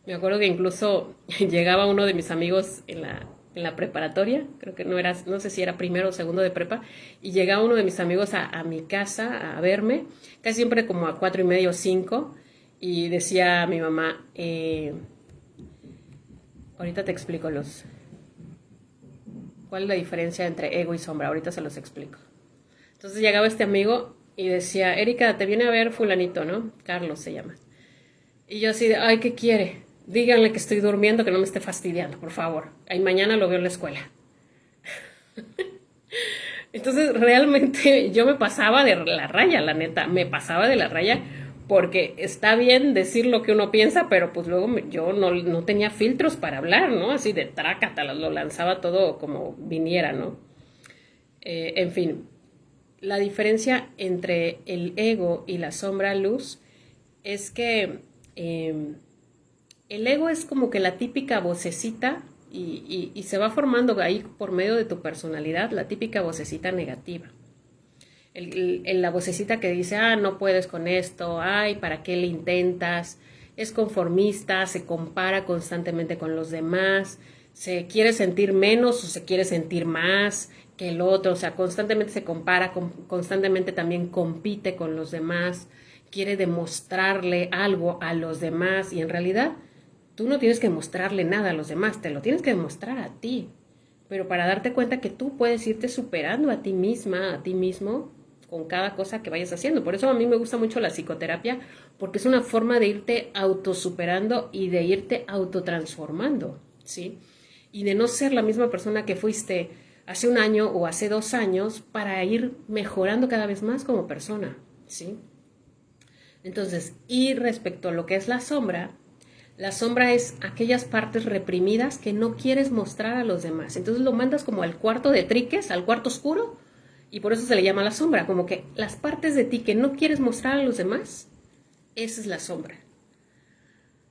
Me acuerdo que incluso llegaba uno de mis amigos en la preparatoria, creo que no sé si era primero o segundo de prepa, y llegaba uno de mis amigos a mi casa a verme, casi siempre como a 4:30 o 5, y decía a mi mamá, ahorita te explico cuál es la diferencia entre ego y sombra, ahorita se los explico. Entonces llegaba este amigo y decía, Erika, te viene a ver fulanito, ¿no? Carlos se llama. Y yo así de, ay, ¿qué quiere? Díganle que estoy durmiendo, que no me esté fastidiando, por favor. Ay, mañana lo veo en la escuela. Entonces, realmente yo me pasaba de la raya, la neta. Me pasaba de la raya porque está bien decir lo que uno piensa, pero pues luego yo no tenía filtros para hablar, ¿no? Así de trácata, lo lanzaba todo como viniera, ¿no? En fin, la diferencia entre el ego y la sombra luz es que el ego es como que la típica vocecita y se va formando ahí por medio de tu personalidad, la típica vocecita negativa. La vocecita que dice, no puedes con esto, ay, ¿para qué le intentas? Es conformista, se compara constantemente con los demás, se quiere sentir menos o se quiere sentir más que el otro, o sea, constantemente se compara, constantemente también compite con los demás, quiere demostrarle algo a los demás y en realidad tú no tienes que mostrarle nada a los demás, te lo tienes que demostrar a ti, pero para darte cuenta que tú puedes irte superando a ti misma, a ti mismo, con cada cosa que vayas haciendo. Por eso a mí me gusta mucho la psicoterapia, porque es una forma de irte autosuperando y de irte autotransformando, ¿sí? Y de no ser la misma persona que fuiste hace un año o hace 2 años para ir mejorando cada vez más como persona, ¿sí? Entonces, y respecto a lo que es la sombra es aquellas partes reprimidas que no quieres mostrar a los demás. Entonces lo mandas como al cuarto de triques, al cuarto oscuro, y por eso se le llama la sombra, como que las partes de ti que no quieres mostrar a los demás, esa es la sombra.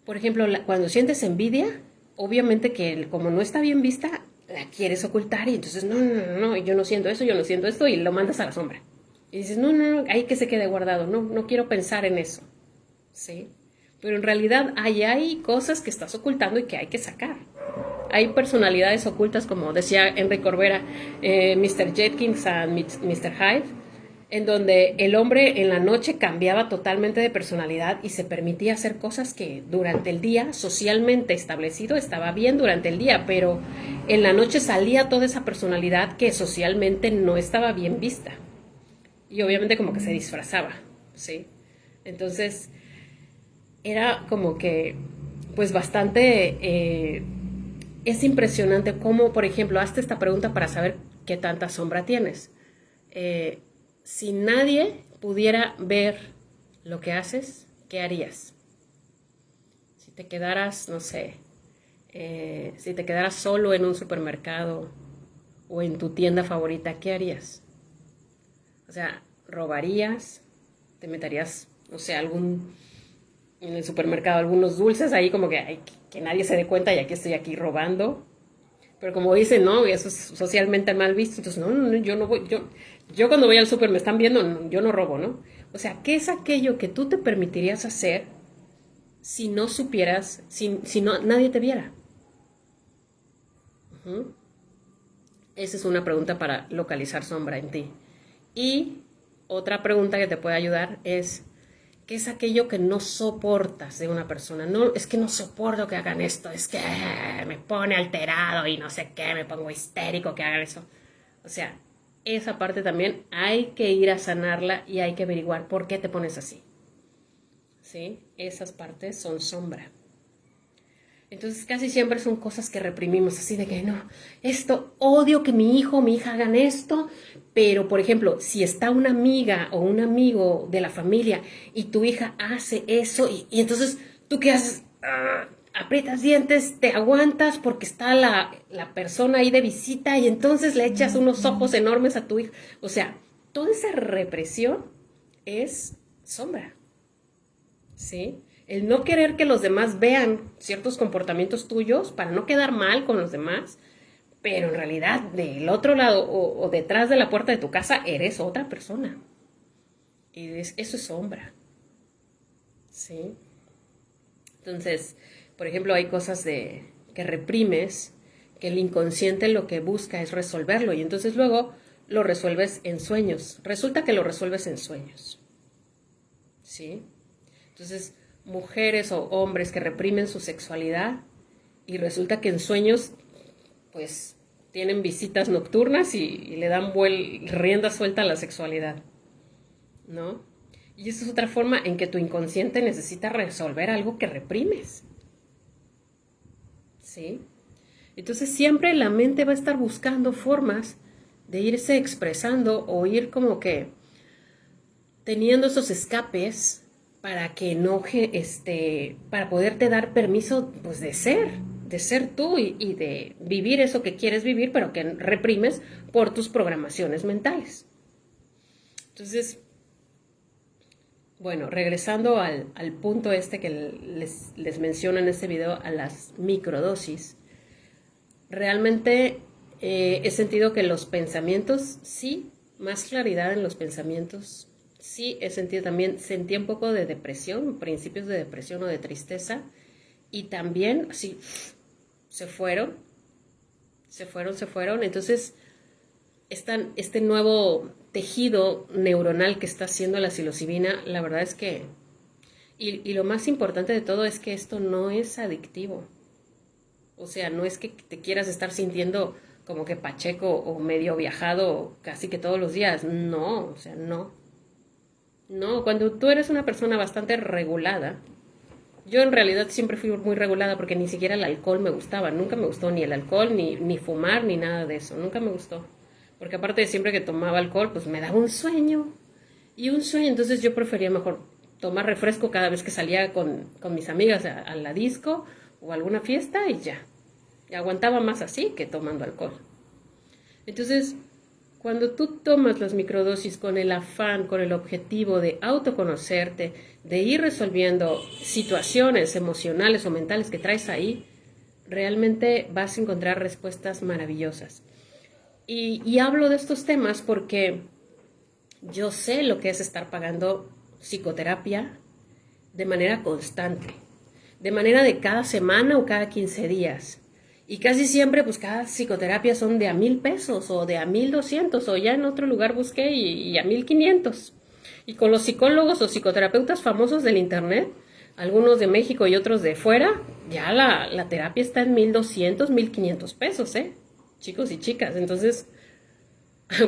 Por ejemplo, cuando sientes envidia, obviamente que como no está bien vista, la quieres ocultar y entonces no, yo no siento eso, yo no siento esto y lo mandas a la sombra. Y dices, no, ahí que se quede guardado, no quiero pensar en eso, ¿sí? Pero en realidad ahí hay cosas que estás ocultando y que hay que sacar. Hay personalidades ocultas, como decía Enrique Corbera, Mr. Jenkins and Mr. Hyde. en donde el hombre en la noche cambiaba totalmente de personalidad y se permitía hacer cosas que durante el día, socialmente establecido, estaba bien durante el día, pero en la noche salía toda esa personalidad que socialmente no estaba bien vista. Y obviamente como que se disfrazaba, ¿sí? Entonces, era como que, pues bastante, es impresionante cómo, por ejemplo, hazte esta pregunta para saber qué tanta sombra tienes. Si nadie pudiera ver lo que haces, ¿qué harías? Si te quedaras, no sé, si te quedaras solo en un supermercado o en tu tienda favorita, ¿qué harías? O sea, ¿robarías? ¿Te meterías, no sé, en el supermercado, algunos dulces ahí como que, ay, que nadie se dé cuenta y aquí estoy aquí robando? Pero como dicen, no, eso es socialmente mal visto, entonces no, yo no voy, yo cuando voy al súper me están viendo, no, yo no robo, ¿no? O sea, ¿qué es aquello que tú te permitirías hacer si no supieras, si no, nadie te viera? Uh-huh. Esa es una pregunta para localizar sombra en ti. Y otra pregunta que te puede ayudar es, ¿qué es aquello que no soportas de una persona? No, es que no soporto que hagan esto, es que me pone alterado y no sé qué, me pongo histérico que hagan eso. O sea, esa parte también hay que ir a sanarla y hay que averiguar por qué te pones así. ¿Sí? Esas partes son sombra. Entonces casi siempre son cosas que reprimimos, así de que no, esto, odio que mi hijo o mi hija hagan esto, pero por ejemplo, si está una amiga o un amigo de la familia y tu hija hace eso y entonces tú qué haces, aprietas dientes, te aguantas porque está la persona ahí de visita y entonces le echas unos ojos enormes a tu hija. O sea, toda esa represión es sombra. ¿Sí? El no querer que los demás vean ciertos comportamientos tuyos para no quedar mal con los demás, pero en realidad del otro lado o detrás de la puerta de tu casa eres otra persona. Y eso es sombra. ¿Sí? Entonces, por ejemplo, hay cosas que reprimes, que el inconsciente lo que busca es resolverlo y entonces luego lo resuelves en sueños. Resulta que lo resuelves en sueños. ¿Sí? Entonces, mujeres o hombres que reprimen su sexualidad y resulta que en sueños, pues, tienen visitas nocturnas y le dan rienda suelta a la sexualidad, ¿no? Y esa es otra forma en que tu inconsciente necesita resolver algo que reprimes, ¿sí? Entonces siempre la mente va a estar buscando formas de irse expresando o ir como que teniendo esos escapes para que no, para poderte dar permiso, pues, de ser tú y de vivir eso que quieres vivir, pero que reprimes por tus programaciones mentales. Entonces, bueno, regresando al punto que les menciono en este video, a las microdosis, realmente he sentido que los pensamientos, sí, más claridad en los pensamientos. Sí, sentí un poco de depresión, principios de depresión o de tristeza, y también, sí, se fueron. Entonces, este nuevo tejido neuronal que está haciendo la psilocibina, la verdad es que, y lo más importante de todo es que esto no es adictivo. O sea, no es que te quieras estar sintiendo como que pacheco o medio viajado casi que todos los días. No, o sea, no. No, cuando tú eres una persona bastante regulada, yo en realidad siempre fui muy regulada porque ni siquiera el alcohol me gustaba, nunca me gustó ni el alcohol, ni fumar, ni nada de eso, nunca me gustó. Porque aparte de siempre que tomaba alcohol, pues me daba un sueño, entonces yo prefería mejor tomar refresco cada vez que salía con mis amigas a la disco o a alguna fiesta y ya. Y aguantaba más así que tomando alcohol. Entonces, cuando tú tomas las microdosis con el afán, con el objetivo de autoconocerte, de ir resolviendo situaciones emocionales o mentales que traes ahí, realmente vas a encontrar respuestas maravillosas. Y hablo de estos temas porque yo sé lo que es estar pagando psicoterapia de manera constante, de manera de cada semana o cada 15 días. Y casi siempre, pues cada psicoterapia son de a 1,000 pesos o de a 1,200 o ya en otro lugar busqué y a 1,500. Y con los psicólogos o psicoterapeutas famosos del internet, algunos de México y otros de fuera, ya la terapia está en 1,200, 1,500 pesos, chicos y chicas. Entonces,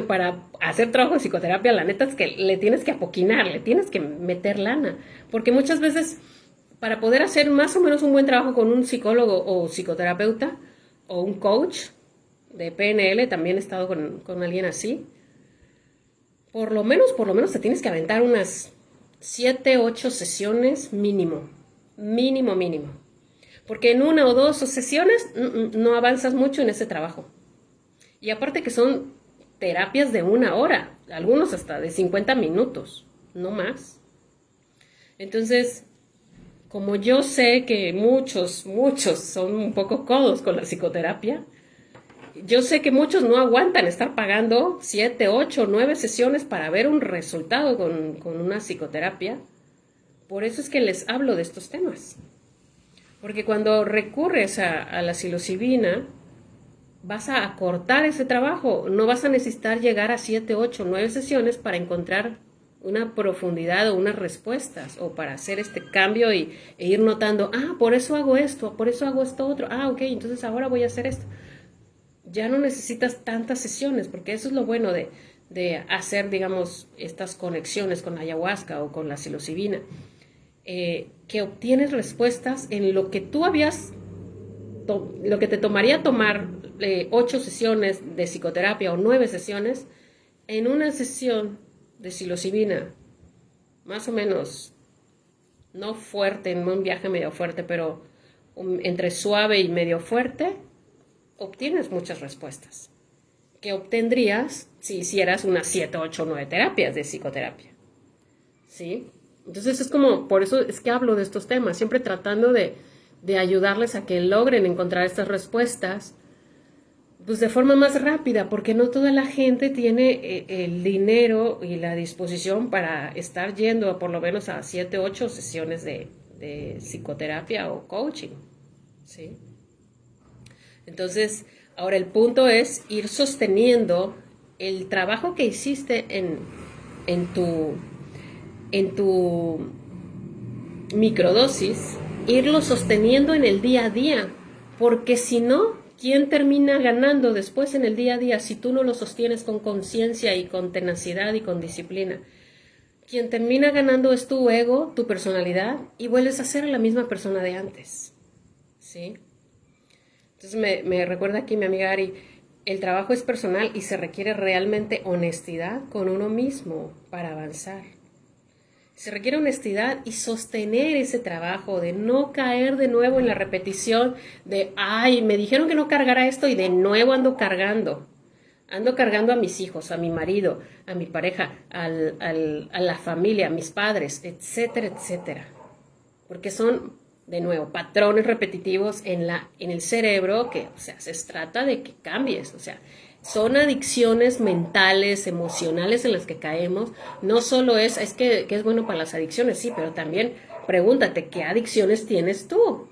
para hacer trabajo de psicoterapia, la neta es que le tienes que apoquinar, le tienes que meter lana. Porque muchas veces, para poder hacer más o menos un buen trabajo con un psicólogo o psicoterapeuta o un coach de PNL, también he estado con alguien así, por lo menos te tienes que aventar unas 7, 8 sesiones mínimo. Mínimo, mínimo. Porque en 1 o 2 sesiones no avanzas mucho en ese trabajo. Y aparte que son terapias de 1 hora, algunos hasta de 50 minutos, no más. Entonces, como yo sé que muchos son un poco codos con la psicoterapia, yo sé que muchos no aguantan estar pagando 7, 8, 9 sesiones para ver un resultado con una psicoterapia. Por eso es que les hablo de estos temas. Porque cuando recurres a la psilocibina, vas a acortar ese trabajo. No vas a necesitar llegar a 7, 8, 9 sesiones para encontrar una profundidad o unas respuestas o para hacer este cambio e ir notando, por eso hago esto, por eso hago esto otro, ok, entonces ahora voy a hacer esto. Ya no necesitas tantas sesiones, porque eso es lo bueno de hacer, digamos, estas conexiones con la ayahuasca o con la psilocibina, que obtienes respuestas en lo que tú lo que te tomaría tomar 8 sesiones de psicoterapia o 9 sesiones, en una sesión de psilocibina, más o menos, no fuerte, en un viaje medio fuerte, pero entre suave y medio fuerte, obtienes muchas respuestas que obtendrías si hicieras unas 7, 8, 9 terapias de psicoterapia. ¿Sí? Entonces es como, por eso es que hablo de estos temas, siempre tratando de ayudarles a que logren encontrar estas respuestas pues de forma más rápida, porque no toda la gente tiene el dinero y la disposición para estar yendo a por lo menos a 7, 8 sesiones de psicoterapia o coaching. ¿Sí? Entonces, ahora el punto es ir sosteniendo el trabajo que hiciste en tu microdosis, irlo sosteniendo en el día a día, porque si no, ¿quién termina ganando después en el día a día si tú no lo sostienes con conciencia y con tenacidad y con disciplina? Quien termina ganando es tu ego, tu personalidad, y vuelves a ser la misma persona de antes. ¿Sí? Entonces me recuerda aquí mi amiga Ari, el trabajo es personal y se requiere realmente honestidad con uno mismo para avanzar. Se requiere honestidad y sostener ese trabajo, de no caer de nuevo en la repetición de, me dijeron que no cargara esto y de nuevo ando cargando. Ando cargando a mis hijos, a mi marido, a mi pareja, a la familia, a mis padres, etcétera, etcétera. Porque son, de nuevo, patrones repetitivos en el cerebro que, o sea, se trata de que cambies, o sea, son adicciones mentales, emocionales en las que caemos. No solo es que es bueno para las adicciones, sí, pero también pregúntate, ¿qué adicciones tienes tú?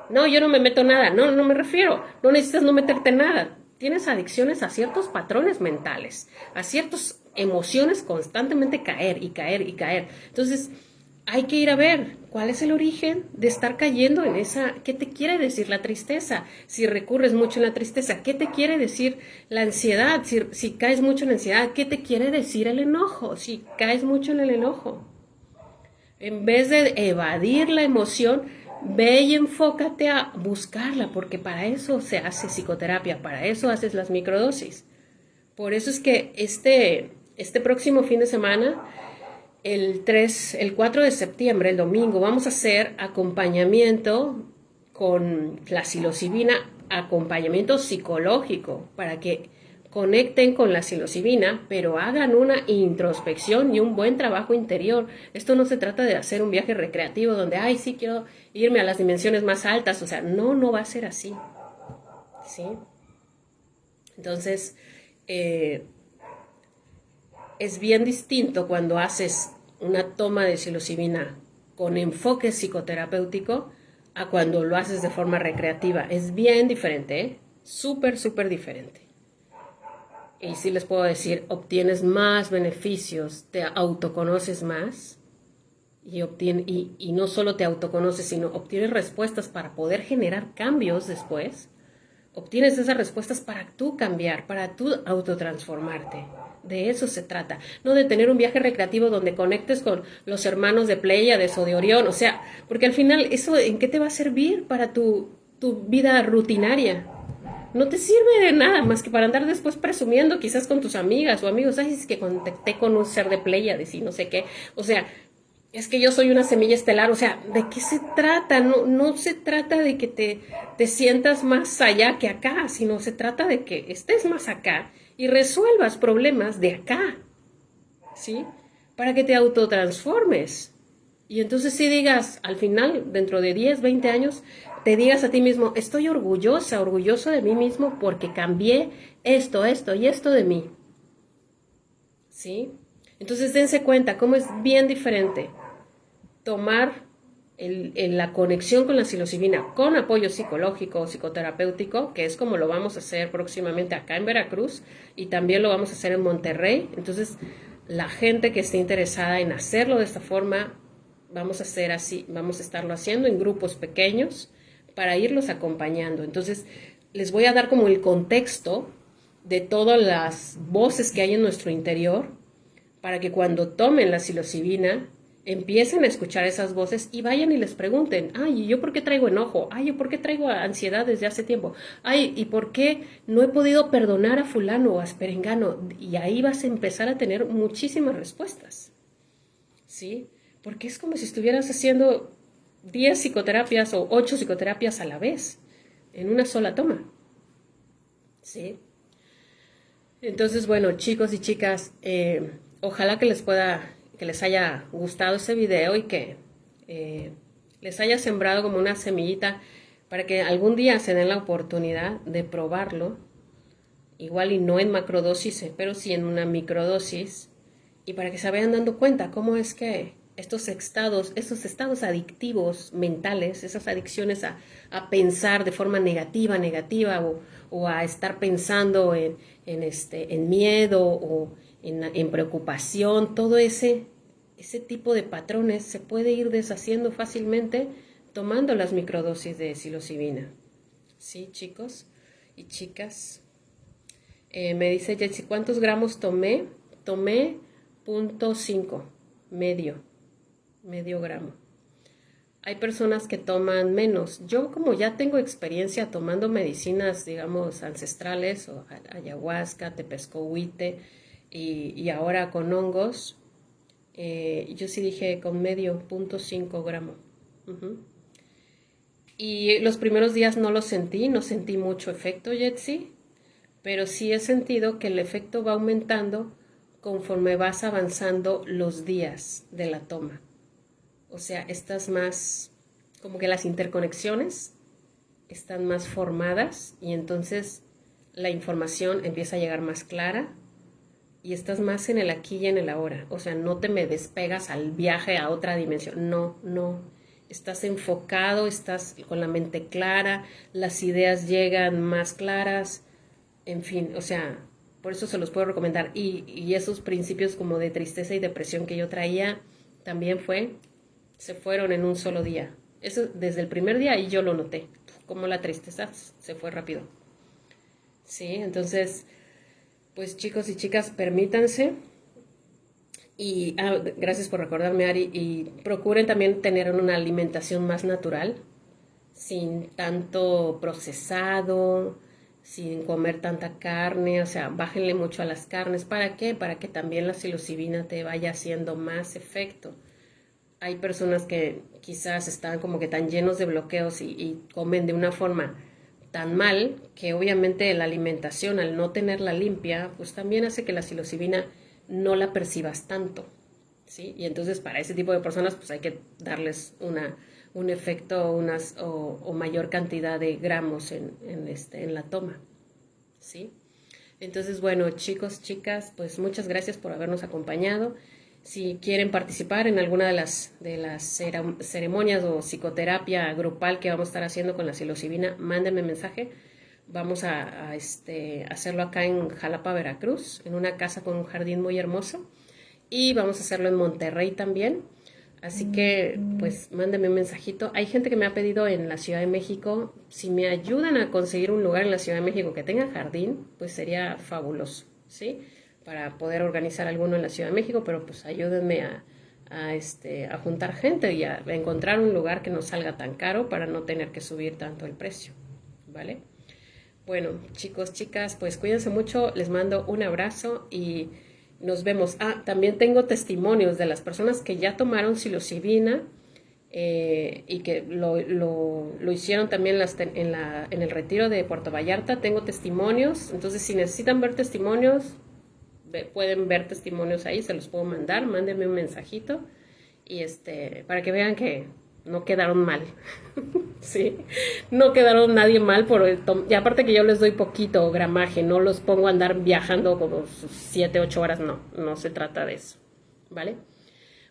No, yo no me meto nada, no me refiero, no necesitas no meterte nada. Tienes adicciones a ciertos patrones mentales, a ciertas emociones constantemente caer y caer y caer. Entonces, hay que ir a ver cuál es el origen de estar cayendo en esa, ¿qué te quiere decir la tristeza? Si recurres mucho en la tristeza, ¿qué te quiere decir la ansiedad? Si caes mucho en la ansiedad, ¿qué te quiere decir el enojo? Si caes mucho en el enojo. En vez de evadir la emoción, ve y enfócate a buscarla, porque para eso se hace psicoterapia, para eso haces las microdosis. Por eso es que este próximo fin de semana, el 4 de septiembre, el domingo, vamos a hacer acompañamiento con la psilocibina, acompañamiento psicológico, para que conecten con la psilocibina, pero hagan una introspección y un buen trabajo interior. Esto no se trata de hacer un viaje recreativo donde, sí, quiero irme a las dimensiones más altas. O sea, no va a ser así. ¿Sí? Entonces, es bien distinto cuando haces una toma de psilocibina con enfoque psicoterapéutico a cuando lo haces de forma recreativa. Es bien diferente, ¿eh? Súper, súper diferente. Y sí les puedo decir, obtienes más beneficios, te autoconoces más y no solo te autoconoces, sino obtienes respuestas para poder generar cambios después. Obtienes esas respuestas para tú cambiar, para tú autotransformarte. De eso se trata. No de tener un viaje recreativo donde conectes con los hermanos de Pléyades o de Orión. O sea, porque al final, ¿eso en qué te va a servir para tu vida rutinaria? No te sirve de nada más que para andar después presumiendo quizás con tus amigas o amigos. Ay, es que contacté con un ser de Pléyades y no sé qué. O sea, es que yo soy una semilla estelar. O sea, ¿de qué se trata? No se trata de que te sientas más allá que acá, sino se trata de que estés más acá y resuelvas problemas de acá, ¿sí? Para que te autotransformes. Y entonces si digas, al final, dentro de 10, 20 años, te digas a ti mismo, estoy orgullosa, orgulloso de mí mismo porque cambié esto, esto y esto de mí. ¿Sí? Entonces dense cuenta cómo es bien diferente tomar la conexión con la psilocibina con apoyo psicológico o psicoterapéutico, que es como lo vamos a hacer próximamente acá en Veracruz y también lo vamos a hacer en Monterrey. Entonces, la gente que esté interesada en hacerlo de esta forma, vamos a hacer así, vamos a estarlo haciendo en grupos pequeños para irlos acompañando. Entonces, les voy a dar como el contexto de todas las voces que hay en nuestro interior para que cuando tomen la psilocibina empiecen a escuchar esas voces y vayan y les pregunten, ay, ¿y yo por qué traigo enojo? Ay, ¿yo por qué traigo ansiedad desde hace tiempo? Ay, ¿y por qué no he podido perdonar a fulano o a perengano? Y ahí vas a empezar a tener muchísimas respuestas, ¿sí? Porque es como si estuvieras haciendo 10 psicoterapias o 8 psicoterapias a la vez, en una sola toma, ¿sí? Entonces, bueno, chicos y chicas, ojalá que les haya gustado ese video y que les haya sembrado como una semillita para que algún día se den la oportunidad de probarlo, igual y no en macrodosis, pero sí en una microdosis, y para que se vayan dando cuenta cómo es que estos estados adictivos mentales, esas adicciones a pensar de forma negativa o a estar pensando en miedo o en preocupación, todo ese tipo de patrones se puede ir deshaciendo fácilmente tomando las microdosis de psilocibina. ¿Sí, chicos y chicas? Me dice Jetsi, ¿cuántos gramos tomé? Tomé 0.5, medio gramo. Hay personas que toman menos. Yo como ya tengo experiencia tomando medicinas, digamos, ancestrales, o ayahuasca, tepezcohuite, y ahora con hongos, yo sí dije con 0.5 gramo. Y los primeros días no sentí mucho efecto, Jetsi, pero sí he sentido que el efecto va aumentando conforme vas avanzando los días de la toma. O sea, estás más, como que las interconexiones están más formadas y entonces la información empieza a llegar más clara y estás más en el aquí y en el ahora. O sea, no te me despegas al viaje a otra dimensión. No. Estás enfocado, estás con la mente clara, las ideas llegan más claras, en fin, o sea, por eso se los puedo recomendar. Y esos principios como de tristeza y depresión que yo traía también se fueron en un solo día. Eso desde el primer día y yo lo noté, como la tristeza se fue rápido. Sí, entonces, pues chicos y chicas, permítanse. Y gracias por recordarme, Ari. Y procuren también tener una alimentación más natural, sin tanto procesado, sin comer tanta carne. O sea, bájenle mucho a las carnes. ¿Para qué? Para que también la psilocibina te vaya haciendo más efecto. Hay personas que quizás están como que tan llenos de bloqueos y comen de una forma tan mal que obviamente la alimentación, al no tenerla limpia, pues también hace que la psilocibina no la percibas tanto, ¿sí? Y entonces para ese tipo de personas pues hay que darles un efecto o mayor cantidad de gramos en la toma, ¿sí? Entonces, bueno, chicos, chicas, pues muchas gracias por habernos acompañado. Si quieren participar en alguna de las ceremonias o psicoterapia grupal que vamos a estar haciendo con la psilocibina, mándenme mensaje. Vamos a hacerlo acá en Jalapa, Veracruz, en una casa con un jardín muy hermoso. Y vamos a hacerlo en Monterrey también. Así que, pues, mándenme un mensajito. Hay gente que me ha pedido en la Ciudad de México, si me ayudan a conseguir un lugar en la Ciudad de México que tenga jardín, pues sería fabuloso, ¿sí? Para poder organizar alguno en la Ciudad de México, pero pues ayúdenme a juntar gente y a encontrar un lugar que no salga tan caro para no tener que subir tanto el precio, ¿vale? Bueno, chicos, chicas, pues cuídense mucho, les mando un abrazo y nos vemos. También tengo testimonios de las personas que ya tomaron psilocibina y que lo hicieron también en el retiro de Puerto Vallarta. Tengo testimonios, entonces si necesitan ver testimonios, pueden ver testimonios ahí, se los puedo mandar, mándenme un mensajito y para que vean que no quedaron mal. Sí, no quedaron nadie mal y aparte que yo les doy poquito gramaje, no los pongo a andar viajando como 7, 8 horas, no se trata de eso, ¿vale?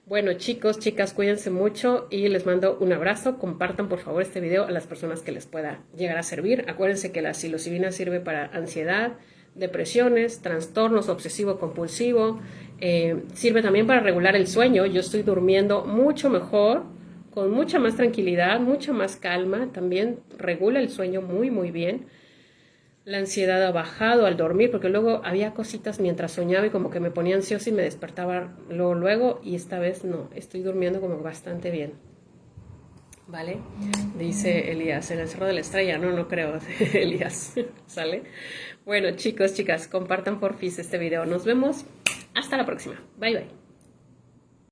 Bueno, chicos, chicas, cuídense mucho y les mando un abrazo. Compartan por favor este video a las personas que les pueda llegar a servir. Acuérdense que la psilocibina sirve para ansiedad, depresiones, trastornos obsesivo-compulsivo, sirve también para regular el sueño. Yo estoy durmiendo mucho mejor, con mucha más tranquilidad, mucha más calma, también regula el sueño muy, muy bien. La ansiedad ha bajado al dormir, porque luego había cositas mientras soñaba y como que me ponía ansiosa y me despertaba luego, y esta vez no, estoy durmiendo como bastante bien. ¿Vale? Dice Elías, en el Cerro de la Estrella, no creo, Elías, ¿sale? Bueno, chicos, chicas, compartan porfis este video. Nos vemos, hasta la próxima. Bye, bye.